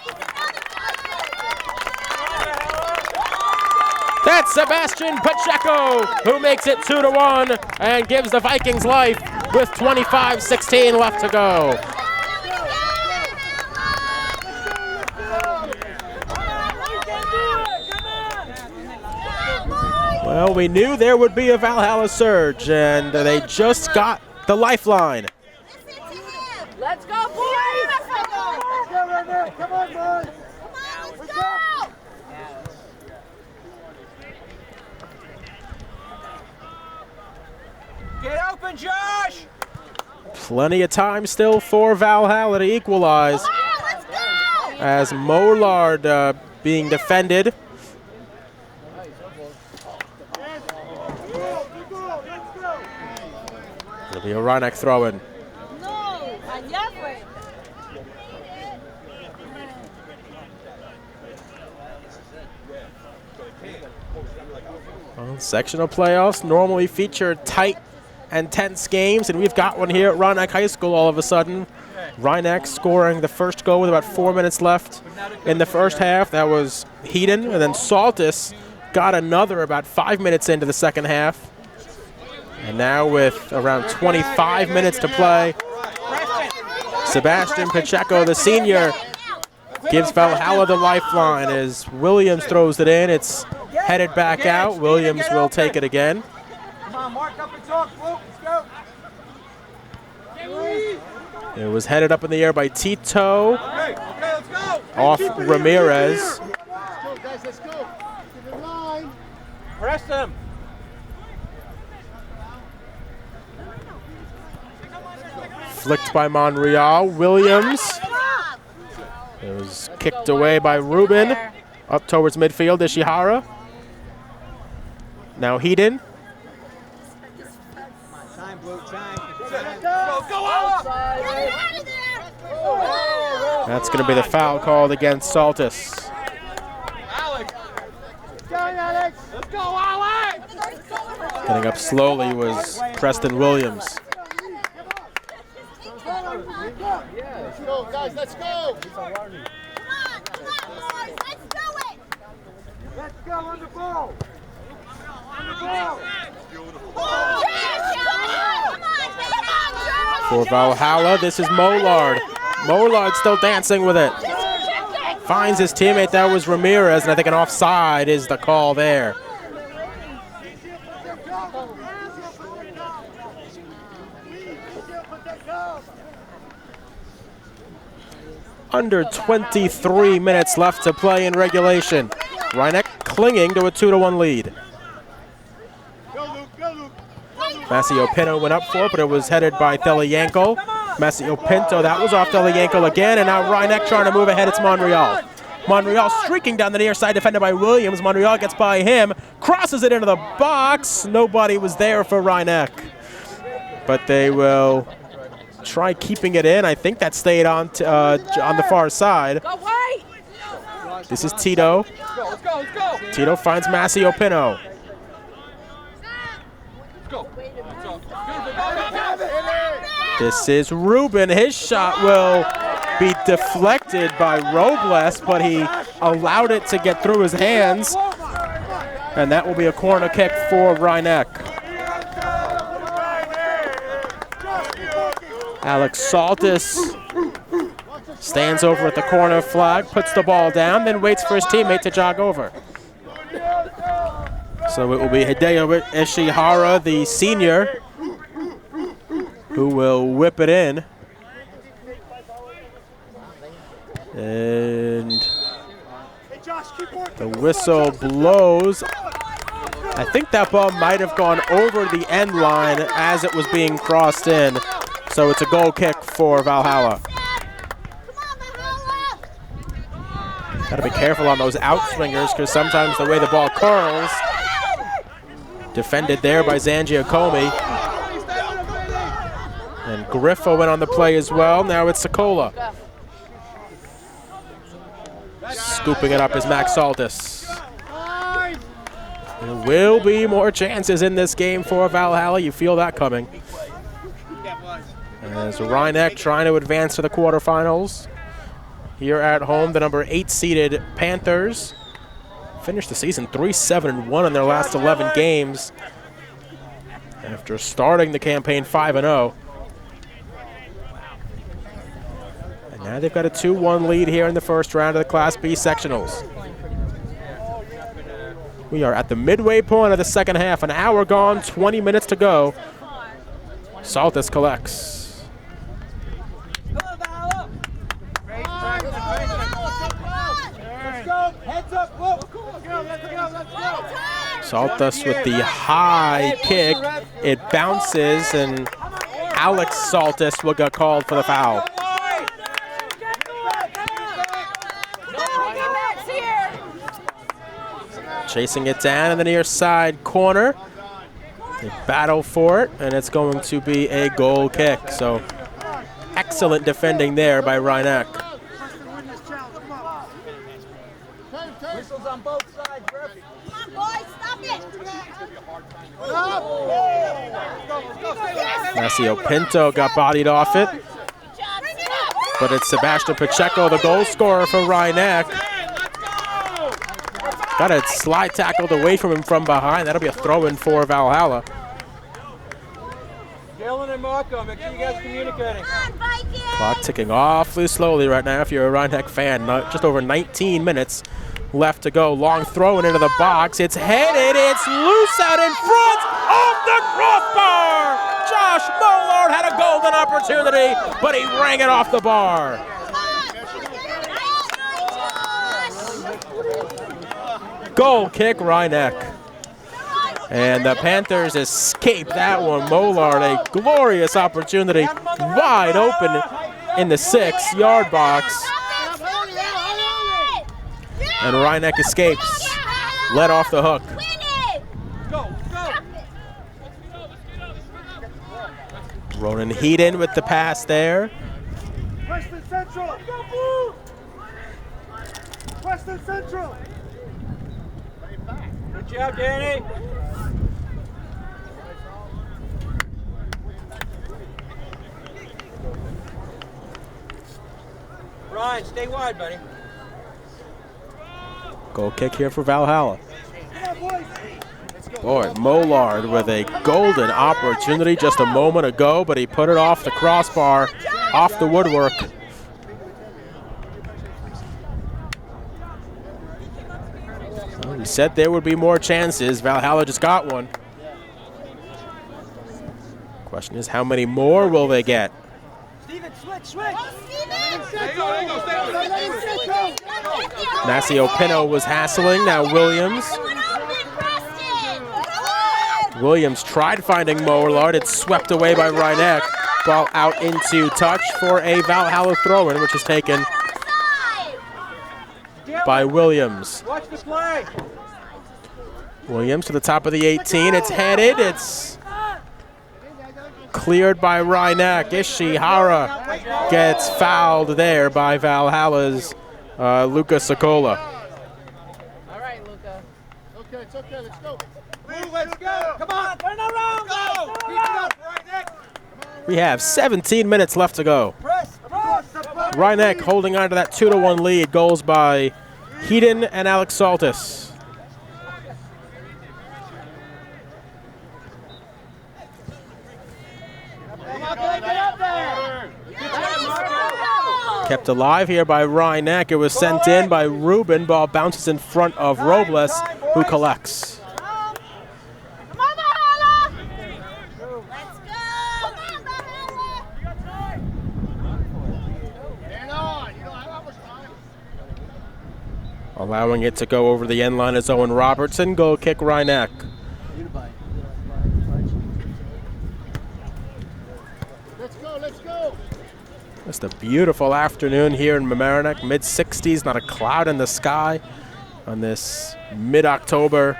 That's Sebastian Pacheco, who makes it 2-1 and gives the Vikings life with 25-16 left to go. Well, we knew there would be a Valhalla surge, and they just got the lifeline. Let's go, boys! Come on, boys! Let's go! Get open, Josh! Plenty of time still for Valhalla to equalize. Let's go! As Mollard being defended. It'll be a Rhinebeck throw-in. Well, sectional playoffs normally feature tight and tense games, and we've got one here at Rhinebeck High School all of a sudden. Rhinebeck scoring the first goal with about 4 minutes left in the first half. That was Heaton, and then Saltis got another about 5 minutes into the second half. And now with around 25 minutes to play, Sebastian Pacheco, the senior, gives Valhalla the lifeline as Williams throws it in. It's headed back out. Williams will take it again. Come on, mark up and talk, Luke. Let's go. It was headed up in the air by Tito. Okay, let's go. Off Ramirez. Let's go, guys, let's go. To the line. Press them. Flicked by Monreal. Williams. It was kicked away by Ruben. Up towards midfield, Ishihara. Now Heaton. Time, Blue, time. Go out! That's going to be the foul called against Saltis. Alex. Go, Alex! Let's go, Alex! Getting up slowly was Preston Williams. Let's go, guys, let's go! Come on, boys, let's do it! Let's go on the ball! On the ball! For Valhalla, this is Mollard. Mollard still dancing with it. Finds his teammate, that was Ramirez, and I think an offside is the call there. Under 23 minutes left to play in regulation. Rhinebeck clinging to a 2-1 lead. Massimo Pinto went up for it, but it was headed by Thelianko. Massimo Pinto, that was off Thelianko again, and now Rhinebeck trying to move ahead. It's Monreal. Monreal streaking down the near side, defended by Williams. Monreal gets by him, crosses it into the box. Nobody was there for Rhinebeck, but they will try keeping it in. I think that stayed on the far side. Go white! This is Tito. Let's go. Tito finds Massimo Pinto. This is Ruben. His shot will be deflected by Robles, but he allowed it to get through his hands. And that will be a corner kick for Rhinebeck. Alex Saltis stands over at the corner flag, puts the ball down, then waits for his teammate to jog over. So it will be Hideo Ishihara, the senior, who will whip it in. And the whistle blows. I think that ball might have gone over the end line as it was being crossed in. So it's a goal kick for Valhalla. Got to be careful on those outswingers because sometimes the way the ball curls. Defended there by Zangiacomi. And Griffo went on the play as well. Now it's Sokola. Scooping it up is Max Saltis. There will be more chances in this game for Valhalla. You feel that coming. As Rhinebeck trying to advance to the quarterfinals. Here at home, the number 8 seeded Panthers finished the season 3-7-1 in their last 11 games after starting the campaign 5-0. And now they've got a 2-1 lead here in the first round of the Class B sectionals. We are at the midway point of the second half. An hour gone, 20 minutes to go. Saltis collects. Saltis with the high kick. It bounces, and Alex Saltis will get called for the foul. Chasing it down in the near side corner. They battle for it, and it's going to be a goal kick. So excellent defending there by Rhinebeck. Whistles on both sides, perfect. Come on, boys, stop it. Nacio Pinto got bodied off it, but it's Sebastian Pacheco, the goal scorer for Rhinebeck. Got a slide tackled away from him from behind. That'll be a throw-in for Valhalla. Dylan and Marco, make sure you guys are communicating. Clock ticking awfully slowly right now if you're a Rhinebeck fan. Just over 19 minutes left to go. Long throw into the box. It's headed. It's loose out in front of the crossbar. Josh Mollard had a golden opportunity, but he rang it off the bar. Goal kick, Rhinebeck. And the Panthers escape that one. Mollard, a glorious opportunity, wide open in the 6-yard box. And Rhinebeck escapes, let off the hook. Ronan Heaton with the pass there. Western Central. Western Central. Good job, Danny. Ryan, stay wide, buddy. Goal kick here for Valhalla. Boy, Mollard with a golden opportunity just a moment ago, but he put it off the crossbar, off the woodwork. Well, we said there would be more chances. Valhalla just got one. Question is, how many more will they get? Steven, switch. Nacio Pinto was hassling. Now Williams tried finding Mollard. It's swept away by Rhinebeck. Ball out into touch for a Valhalla throw-in, which is taken by Williams. Watch the play. Williams to the top of the 18. It's headed. It's cleared by Rhinebeck. Ishihara gets fouled there by Valhalla's Luca Sokola. All right, Luca. Okay, it's okay, let's go. Let's go. Come on, turn around. Go. Keep it up, Rhinebeck. We have 17 minutes left to go. Press. Rhinebeck holding on to that 2-1 lead. Goals by Heaton and Alex Saltis. Kept alive here by Rhinebeck. It was sent in by Ruben. Ball bounces in front of Robles, who collects. Allowing it to go over the end line is Owen Robertson. Goal kick, Rhinebeck. Let's go. Just a beautiful afternoon here in Mamaroneck. Mid-60s, not a cloud in the sky on this mid-October.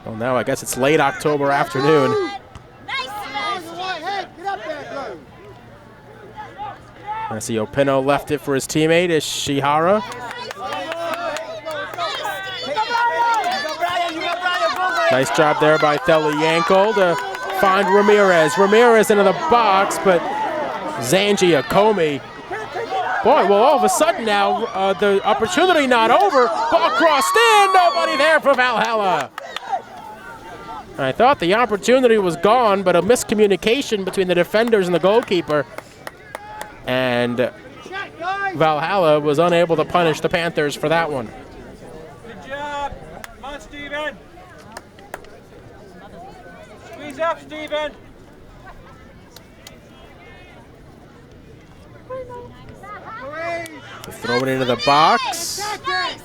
Well, now I guess it's late October afternoon. Nacio Pinto left it for his teammate, Ishihara. Nice job there by Yankel to find Ramirez. Ramirez into the box, but Zangiacomi. Boy, well, all of a sudden now, the opportunity not over. Ball crossed in, nobody there for Valhalla. I thought the opportunity was gone, but a miscommunication between the defenders and the goalkeeper. And Valhalla was unable to punish the Panthers for that one. Good job. Come on, Steven. Squeeze up, Steven. Throw it into the box. Nice,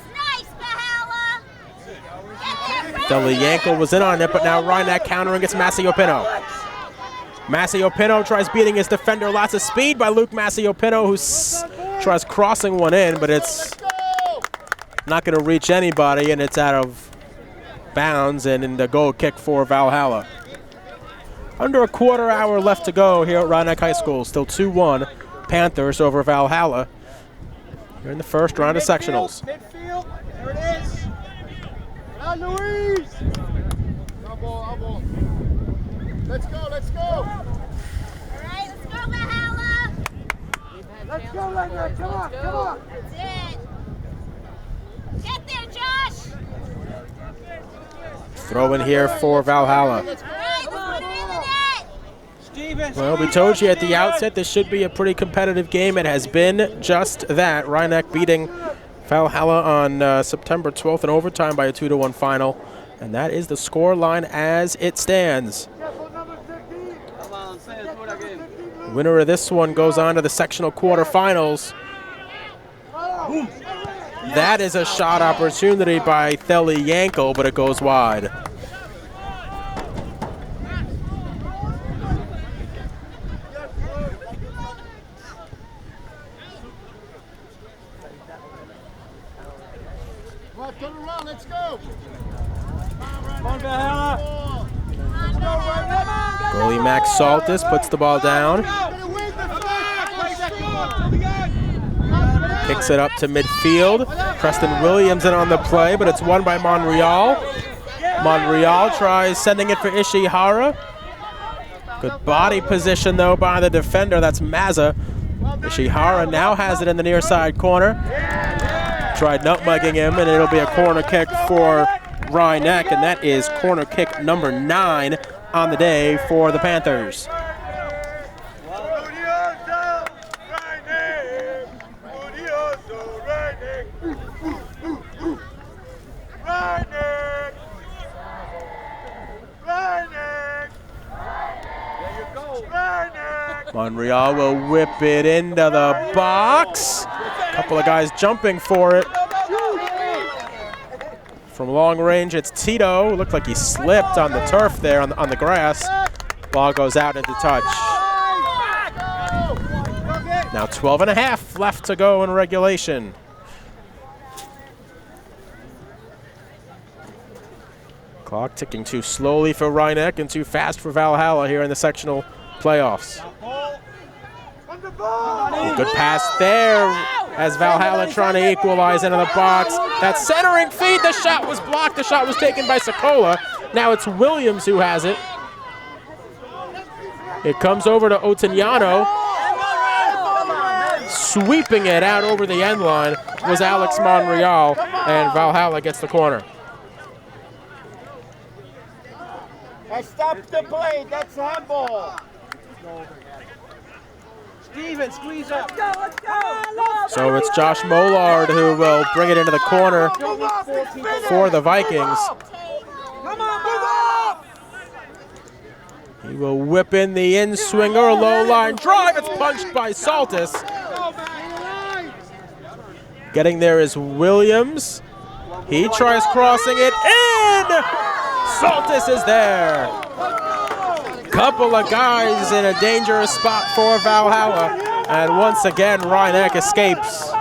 Valhalla. Yankel was in on it, but now Rhinebeck countering against Masciopino. Masciopino tries beating his defender. Lots of speed by Luke Masciopino, who tries crossing one in, but it's not going to reach anybody, and it's out of bounds and in the goal kick for Valhalla. Under a quarter hour left to go here at Rhinebeck High School. Still 2-1 Panthers over Valhalla. We're in the first round of sectionals. Midfield, there it is. Now Louise. Elbow. Let's go. All right, let's go, Valhalla. Let's go, Linda. Come on. That's it. Get there, Josh. Throw in here for Valhalla. All right, let's put it in the net. Steven. Well, we told you at the outset this should be a pretty competitive game. It has been just that. Rhinebeck beating Valhalla on September 12th in overtime by a 2-1 final. And that is the score line as it stands. Winner of this one goes on to the sectional quarterfinals. That is a shot opportunity by Yankel, but it goes wide. Turn around, let's go. Come on, Valhalla. Goalie Max Saltis puts the ball down. Kicks it up to midfield. Preston Williams in on the play, but it's won by Monreal. Monreal tries sending it for Ishihara. Good body position, though, by the defender. That's Mazza. Ishihara now has it in the near side corner. Tried nutmegging him, and it'll be a corner kick for Rhinebeck, and that is corner kick number 9 on the day for the Panthers. Monreal will whip it into the box. A couple of guys jumping for it. From long range, it's Tito. Looked like he slipped on the turf there on the grass. Ball goes out into touch. Now 12.5 left to go in regulation. Clock ticking too slowly for Rhinebeck and too fast for Valhalla here in the sectional playoffs. Good pass there as Valhalla trying to equalize into the box. That centering feed, the shot was blocked. The shot was taken by Sokola. Now it's Williams who has it. It comes over to Otignano. Sweeping it out over the end line was Alex Monreal, and Valhalla gets the corner. Stop the play, that's handball. Steven, squeeze up. So it's Josh Mollard who will bring it into the corner for the Vikings. Come on, move up! He will whip in the in-swinger, low line drive. It's punched by Saltis. Getting there is Williams. He tries crossing it in. Saltis is there. Couple of guys in a dangerous spot for Valhalla. And once again, Rhinebeck escapes.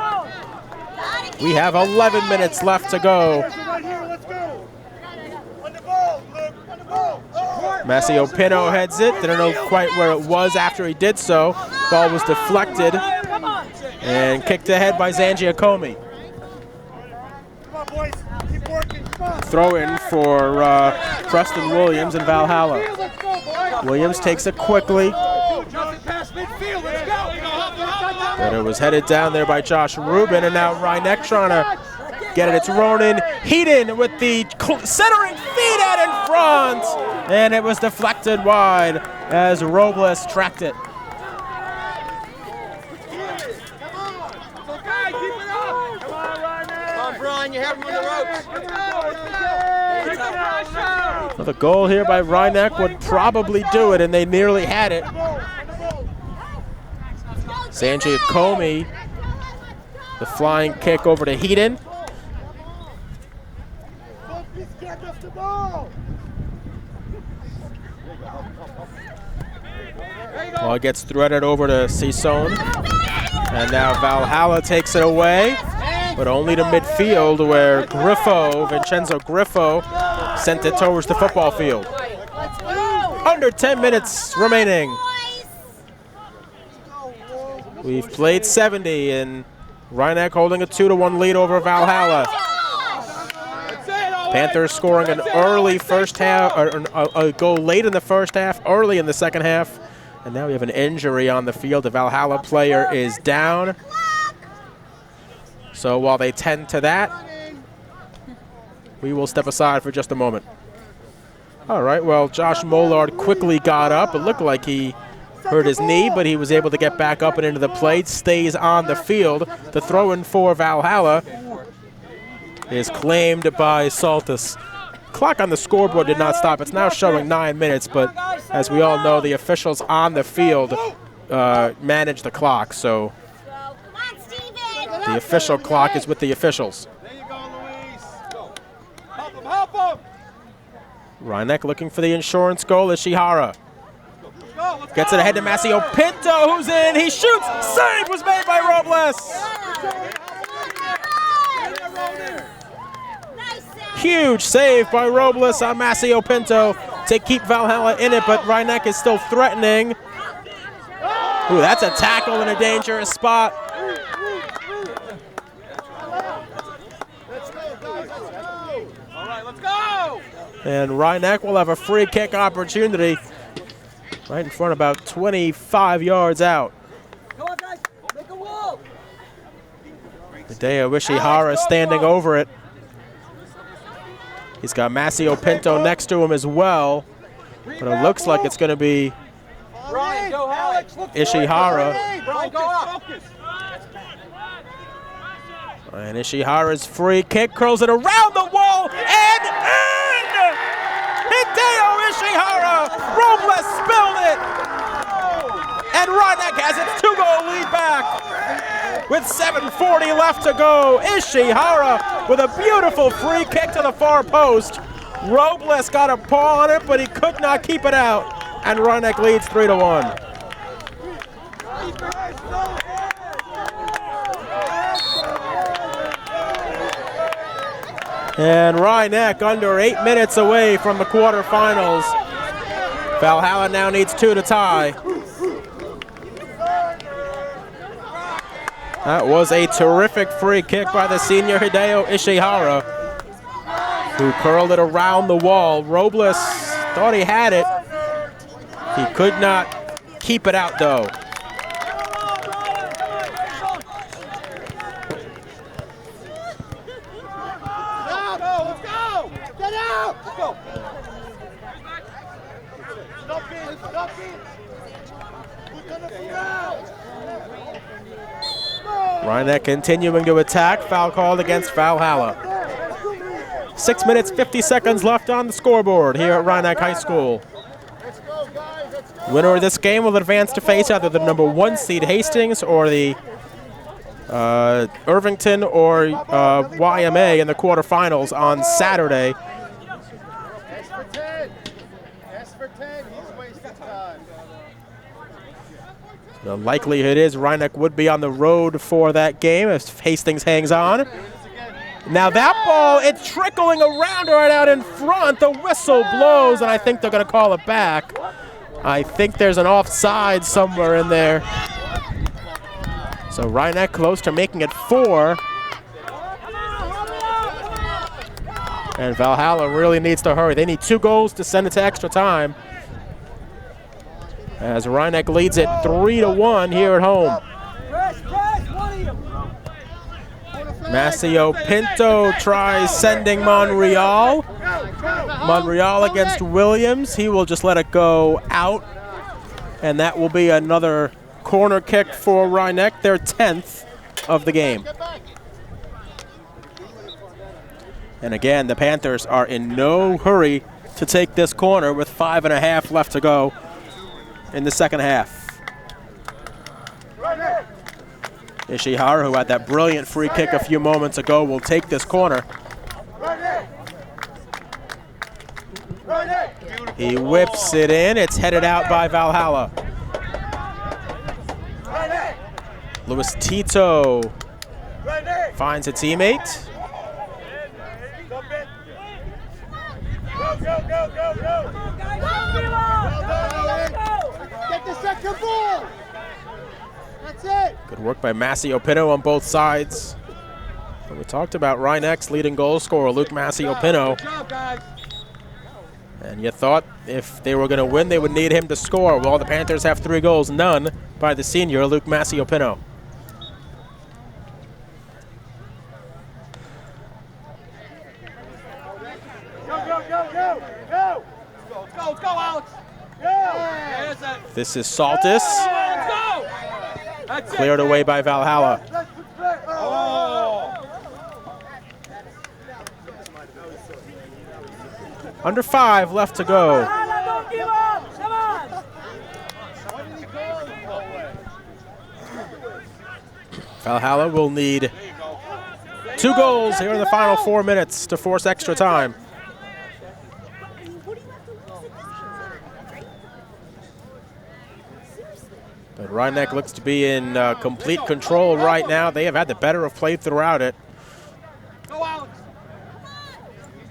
We have 11 minutes left to go. Masciopino heads it. Didn't know quite where it was after he did so. Ball was deflected and kicked ahead by Zangiacomi. Come on, boys. Keep working. throw in for Preston Williams and Valhalla. Williams takes it quickly, but it was headed down there by Josh Rubin, and now Rhinebeck trying to get it. It's Ronan Heaton with the centering feed out in front, and it was deflected wide as Robles tracked it. You have him on the ropes. Well, the goal here by Rhinebeck would probably do it, and they nearly had it. Sanjay Comey, the flying kick over to Heaton. Ball gets threaded over to Sison, and now Valhalla takes it away, but only to midfield where Vincenzo Griffo, sent it towards the football field. Under 10 minutes remaining. We've played 70, and Rhinebeck holding a 2-1 lead over Valhalla. Panthers scoring an early first half, or a goal late in the first half, early in the second half, and now we have an injury on the field. The Valhalla player is down. So while they tend to that, we will step aside for just a moment. All right, well, Josh Mollard quickly got up. It looked like he hurt his knee, but he was able to get back up and into the plate, stays on the field. The throw-in for Valhalla is claimed by Saltus. Clock on the scoreboard did not stop. It's now showing 9 minutes, but as we all know, the officials on the field manage the clock, so the official clock is with the officials. There you go, Luis. Help him, help him. Rhinebeck looking for the insurance goal. Ishihara gets it ahead to Masio Pinto, who's in. He shoots. Save was made by Robles. Huge save by Robles on Masio Pinto to keep Valhalla in it, but Rhinebeck is still threatening. Ooh, that's a tackle in a dangerous spot. All right, let's go. And Rhinebeck will have a free kick opportunity right in front, about 25 yards out. Come on, guys. Make a wall. Hideo Ishihara standing over it. He's got Masio Pinto next to him as well, but it looks like it's going to be Brian, go high. Ishihara. Brian, go up. And Ishihara's free kick curls it around the wall and in! Hideo Ishihara! Robles spilled it! And Rhinebeck has its 2-goal lead back with 7:40 left to go. Ishihara with a beautiful free kick to the far post. Robles got a paw on it, but he could not keep it out. And Rhinebeck leads 3-1. And Rhinebeck under 8 minutes away from the quarterfinals. Valhalla now needs 2 to tie. That was a terrific free kick by the senior Hideo Ishihara, who curled it around the wall. Robles thought he had it. He could not keep it out, though. Rhinebeck continuing to attack. Foul called against Valhalla. 6 minutes, 50 seconds left on the scoreboard here at Rhinebeck High School. Winner of this game will advance to face either the #1 seed Hastings or the Irvington or YMA in the quarterfinals on Saturday. S for 10. S for 10. He's wasting time. The likelihood is Rhinebeck would be on the road for that game if Hastings hangs on. Now that ball, it's trickling around right out in front. The whistle blows, and I think they're going to call it back. I think there's an offside somewhere in there. So Rhinebeck close to making it 4. And Valhalla really needs to hurry. They need 2 goals to send it to extra time, as Rhinebeck leads it 3-1 here at home. Maceo Pinto tries sending Monreal. Monreal against Williams. He will just let it go out. And that will be another corner kick for Rhinebeck, their 10th of the game. And again, the Panthers are in no hurry to take this corner with 5.5 left to go in the second half. Ishihara, who had that brilliant free kick a few moments ago, will take this corner. He whips it in. It's headed out by Valhalla. Luis Tito finds a teammate. Get the second ball. That's it. Good work by Maceo Pinto on both sides. And we talked about Rhinebeck's leading goal scorer, Luke Maceo Pinto. And you thought if they were going to win, they would need him to score. Well, the Panthers have 3 goals, none by the senior, Luke Maceo Pinto. Go, Alex. Go. This is Saltis. Cleared away by Valhalla. Under 5 left to go. Valhalla will need 2 goals here in the final 4 minutes to force extra time. But Rhinebeck looks to be in complete control right now. They have had the better of play throughout it.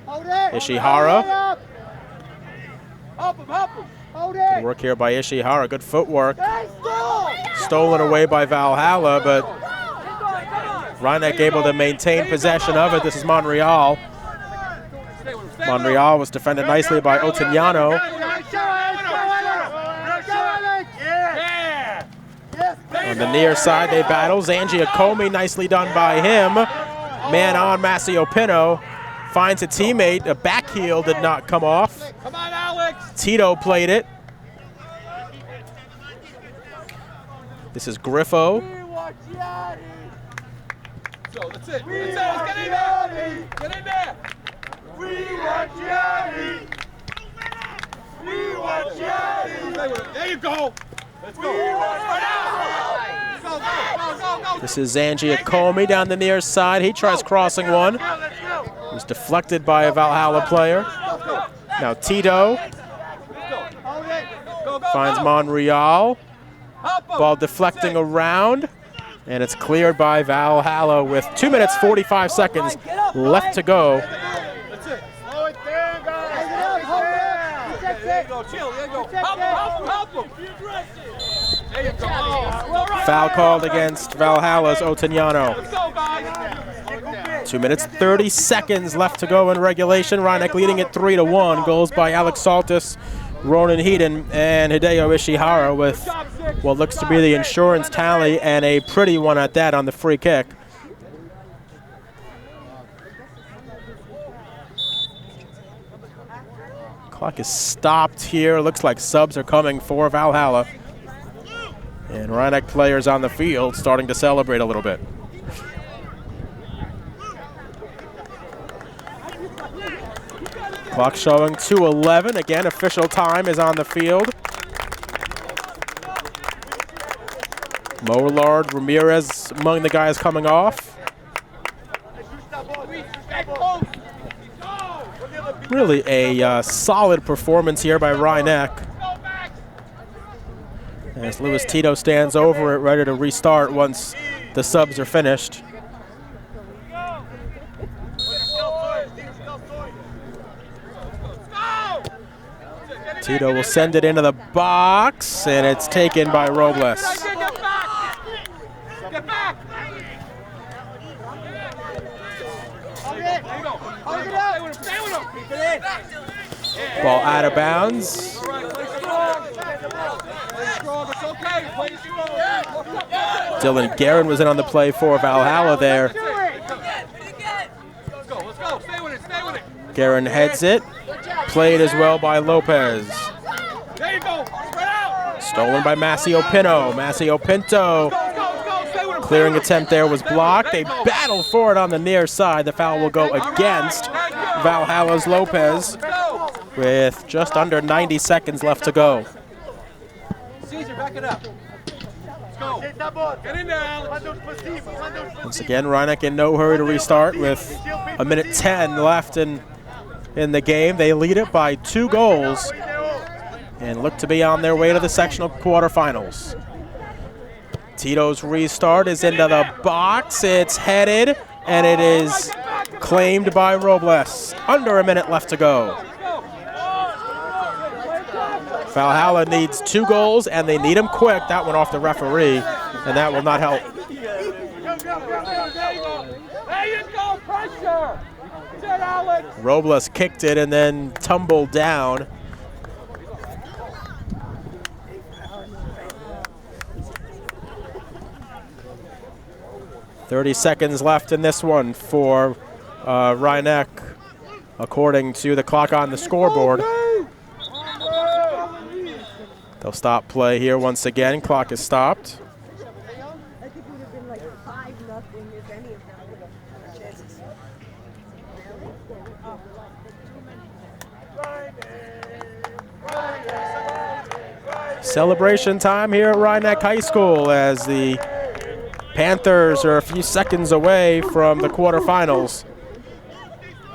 Ishihara. Good work here by Ishihara. Good footwork. Stolen away by Valhalla, but Rhinebeck able to maintain possession of it. This is Monreal. Monreal was defended nicely by Otignano. On the near side, they battle. Zangiacomi, nicely done by him. Man on Maceo Pinto. Finds a teammate. A back heel did not come off. Come on, Alex. Tito played it. This is Griffo. So that's it. Let's get in there. Get in there. We want Gianni. We want Gianni. There you go. Let's go. This is Zangiacomi down the near side. He tries crossing one. It was deflected by a Valhalla player. Now Tito finds Monreal. Ball deflecting around. And it's cleared by Valhalla with 2 minutes, 45 seconds left to go. That's it. Slow it down, guys. There you go. Chill. There you go. Help him. There you go. Foul called against Valhalla's Otignano. Let's go, guys. 2 minutes, 30 seconds left to go in regulation. Rhinebeck leading it 3-1. Goals by Alex Saltis, Ronan Heaton, and Hideo Ishihara with what looks to be the insurance tally, and a pretty one at that on the free kick. Clock is stopped here. Looks like subs are coming for Valhalla. And Rhinebeck players on the field starting to celebrate a little bit. Clock showing 2:11. Again, official time is on the field. Mollard, Ramirez among the guys coming off. Really a solid performance here by Rhinebeck. As Luis Tito stands over it, ready to restart once the subs are finished. Tito will send it into the box, and it's taken by Robles. Get back! Stay with him. Keep it in. Ball out of bounds. All right, play strong. Play strong. It's okay. Play strong. Dylan Guerin was in on the play for Valhalla there. Let's go. Let's go. Stay with it. Stay with it. Guerin heads it. Played as well by Lopez. There you go. Spread out. Stolen by Masio Pinto. Masio Pinto. Go. Stay with him. Clearing attempt there was blocked. They battle for it on the near side. The foul will go against Valhalla's Lopez with just under 90 seconds left to go. Caesar, back it up. Let's go. Get in there, Alex. Once again, Rhinebeck in no hurry to restart with a minute 10 left in the game. They lead it by 2 goals and look to be on their way to the sectional quarterfinals. Tito's restart is into the box. It's headed, and it is claimed by Robles. Under a minute left to go. Valhalla needs 2 goals, and they need them quick. That one off the referee, and that will not help. There you go, pressure. Good, Alex. Robles kicked it and then tumbled down. .30 seconds left in this one for Rhinebeck, according to the clock on the scoreboard. They'll stop play here once again. Clock is stopped. I think it would have been like 5-0 if any of them would have chances. Celebration time here at Rhinebeck High School as the Panthers are a few seconds away from the quarterfinals,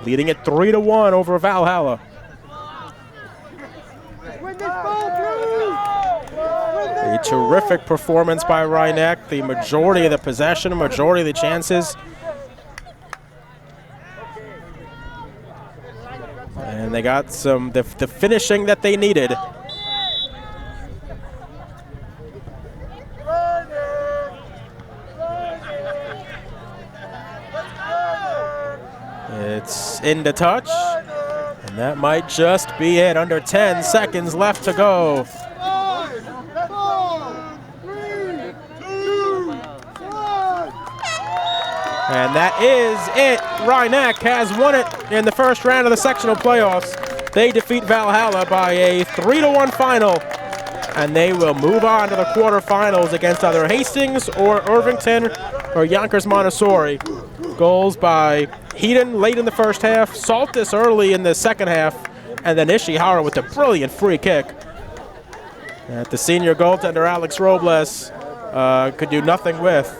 leading it 3-1 over Valhalla. A terrific performance by Rhinebeck. The majority of the possession, majority of the chances. And they got the finishing that they needed. It's into touch, and that might just be it. Under 10 seconds left to go. 5, 4, 3, 2, 1. And that is it. Rhinebeck has won it in the first round of the sectional playoffs. They defeat Valhalla by a 3-1 final, and they will move on to the quarterfinals against either Hastings or Irvington or Yonkers Montessori. Goals by Heaton late in the first half, Saltis early in the second half, and then Ishihara with a brilliant free kick. That the senior goaltender Alex Robles could do nothing with.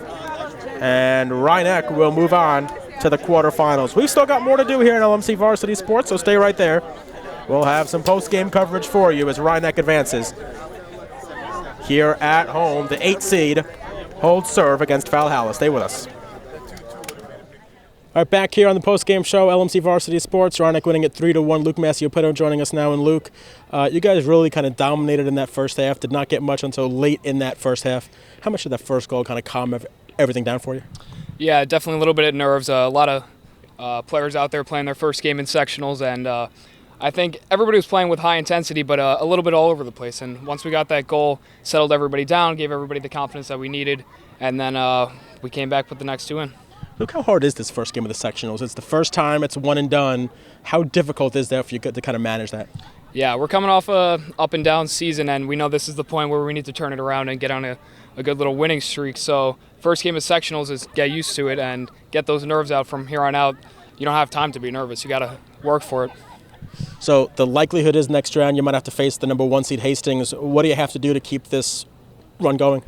And Rhinebeck will move on to the quarterfinals. We've still got more to do here in LMC Varsity Sports, so stay right there. We'll have some post-game coverage for you as Rhinebeck advances. Here at home, the 8 seed holds serve against Valhalla. Stay with us. All right, back here on the post-game show, LMC Varsity Sports. Rhinebeck winning it 3-1. Luke Masciopetto joining us now. And Luke, you guys really kind of dominated in that first half. Did not get much until late in that first half. How much did that first goal kind of calm everything down for you? Yeah, definitely a little bit of nerves. A lot of players out there playing their first game in sectionals, and I think everybody was playing with high intensity, but a little bit all over the place. And once we got that goal, settled everybody down, gave everybody the confidence that we needed, and then we came back with the next 2 in. Luke, how hard is this first game of the sectionals? It's the first time, it's one and done. How difficult is that for you to kind of manage that? Yeah, we're coming off a up and down season, and we know this is the point where we need to turn it around and get on a good little winning streak. So first game of sectionals is get used to it and get those nerves out from here on out. You don't have time to be nervous. You got to work for it. So the likelihood is next round you might have to face the number 1 seed Hastings. What do you have to do to keep this run going?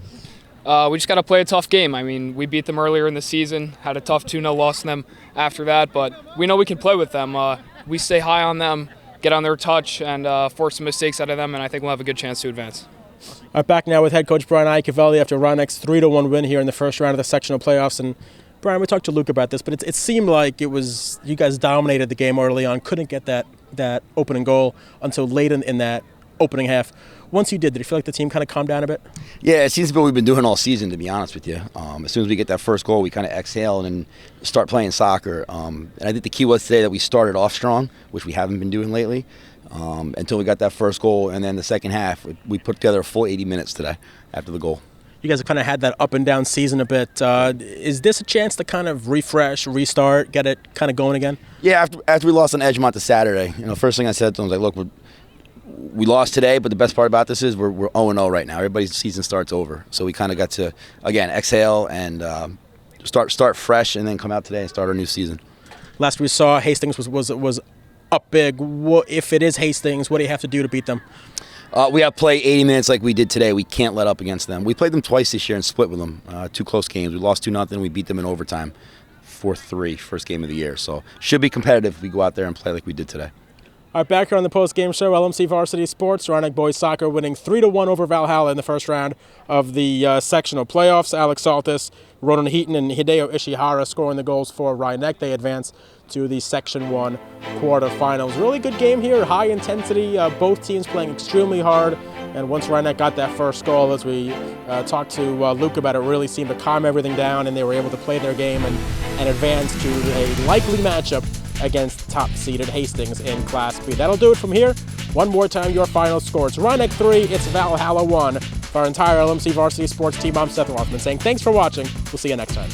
We just got to play a tough game. I mean, we beat them earlier in the season, had a tough 2-0 loss to them after that, but we know we can play with them. We stay high on them, get on their touch, and force some mistakes out of them, and I think we'll have a good chance to advance. All right, back now with head coach Brian Iacovelli after Rhinebeck's 3-1 win here in the first round of the sectional playoffs. And Brian, we talked to Luke about this, but it seemed like it was you guys dominated the game early on, couldn't get that opening goal until late in that opening half. Once you did it feel like the team kind of calmed down a bit? Yeah, it seems to be what we've been doing all season, to be honest with you. As soon as we get that first goal, we kind of exhale and start playing soccer. And I think the key was today that we started off strong, which we haven't been doing lately, until we got that first goal. And then the second half, we put together a full 80 minutes today after the goal. You guys have kind of had that up and down season a bit. Is this a chance to kind of refresh, restart, get it kind of going again? Yeah, after we lost on Edgemont this Saturday, first thing I said to them was like, look, we lost today, but the best part about this is we're 0-0 right now. Everybody's season starts over. So we kind of got to, again, exhale and start fresh and then come out today and start our new season. Last we saw, Hastings was up big. If it is Hastings, what do you have to do to beat them? We have to play 80 minutes like we did today. We can't let up against them. We played them twice this year and split with them. 2 close games. We lost 2-0. We beat them in overtime, 4-3, first game of the year. So should be competitive if we go out there and play like we did today. All right, back here on the post-game show, LMC Varsity Sports, Rhinebeck Boys Soccer winning 3-1 over Valhalla in the first round of the sectional playoffs. Alex Saltis, Ronan Heaton, and Hideo Ishihara scoring the goals for Rhinebeck. They advance to the Section 1 quarterfinals. Really good game here, high intensity, both teams playing extremely hard. And once Rhinebeck got that first goal, as we talked to Luke about it, really seemed to calm everything down, and they were able to play their game and advance to a likely matchup against top-seeded Hastings in Class B. That'll do it from here. One more time, your final score. It's Rhinebeck 3, it's Valhalla 1. For our entire LMC Varsity Sports team, I'm Seth Rothman saying thanks for watching. We'll see you next time.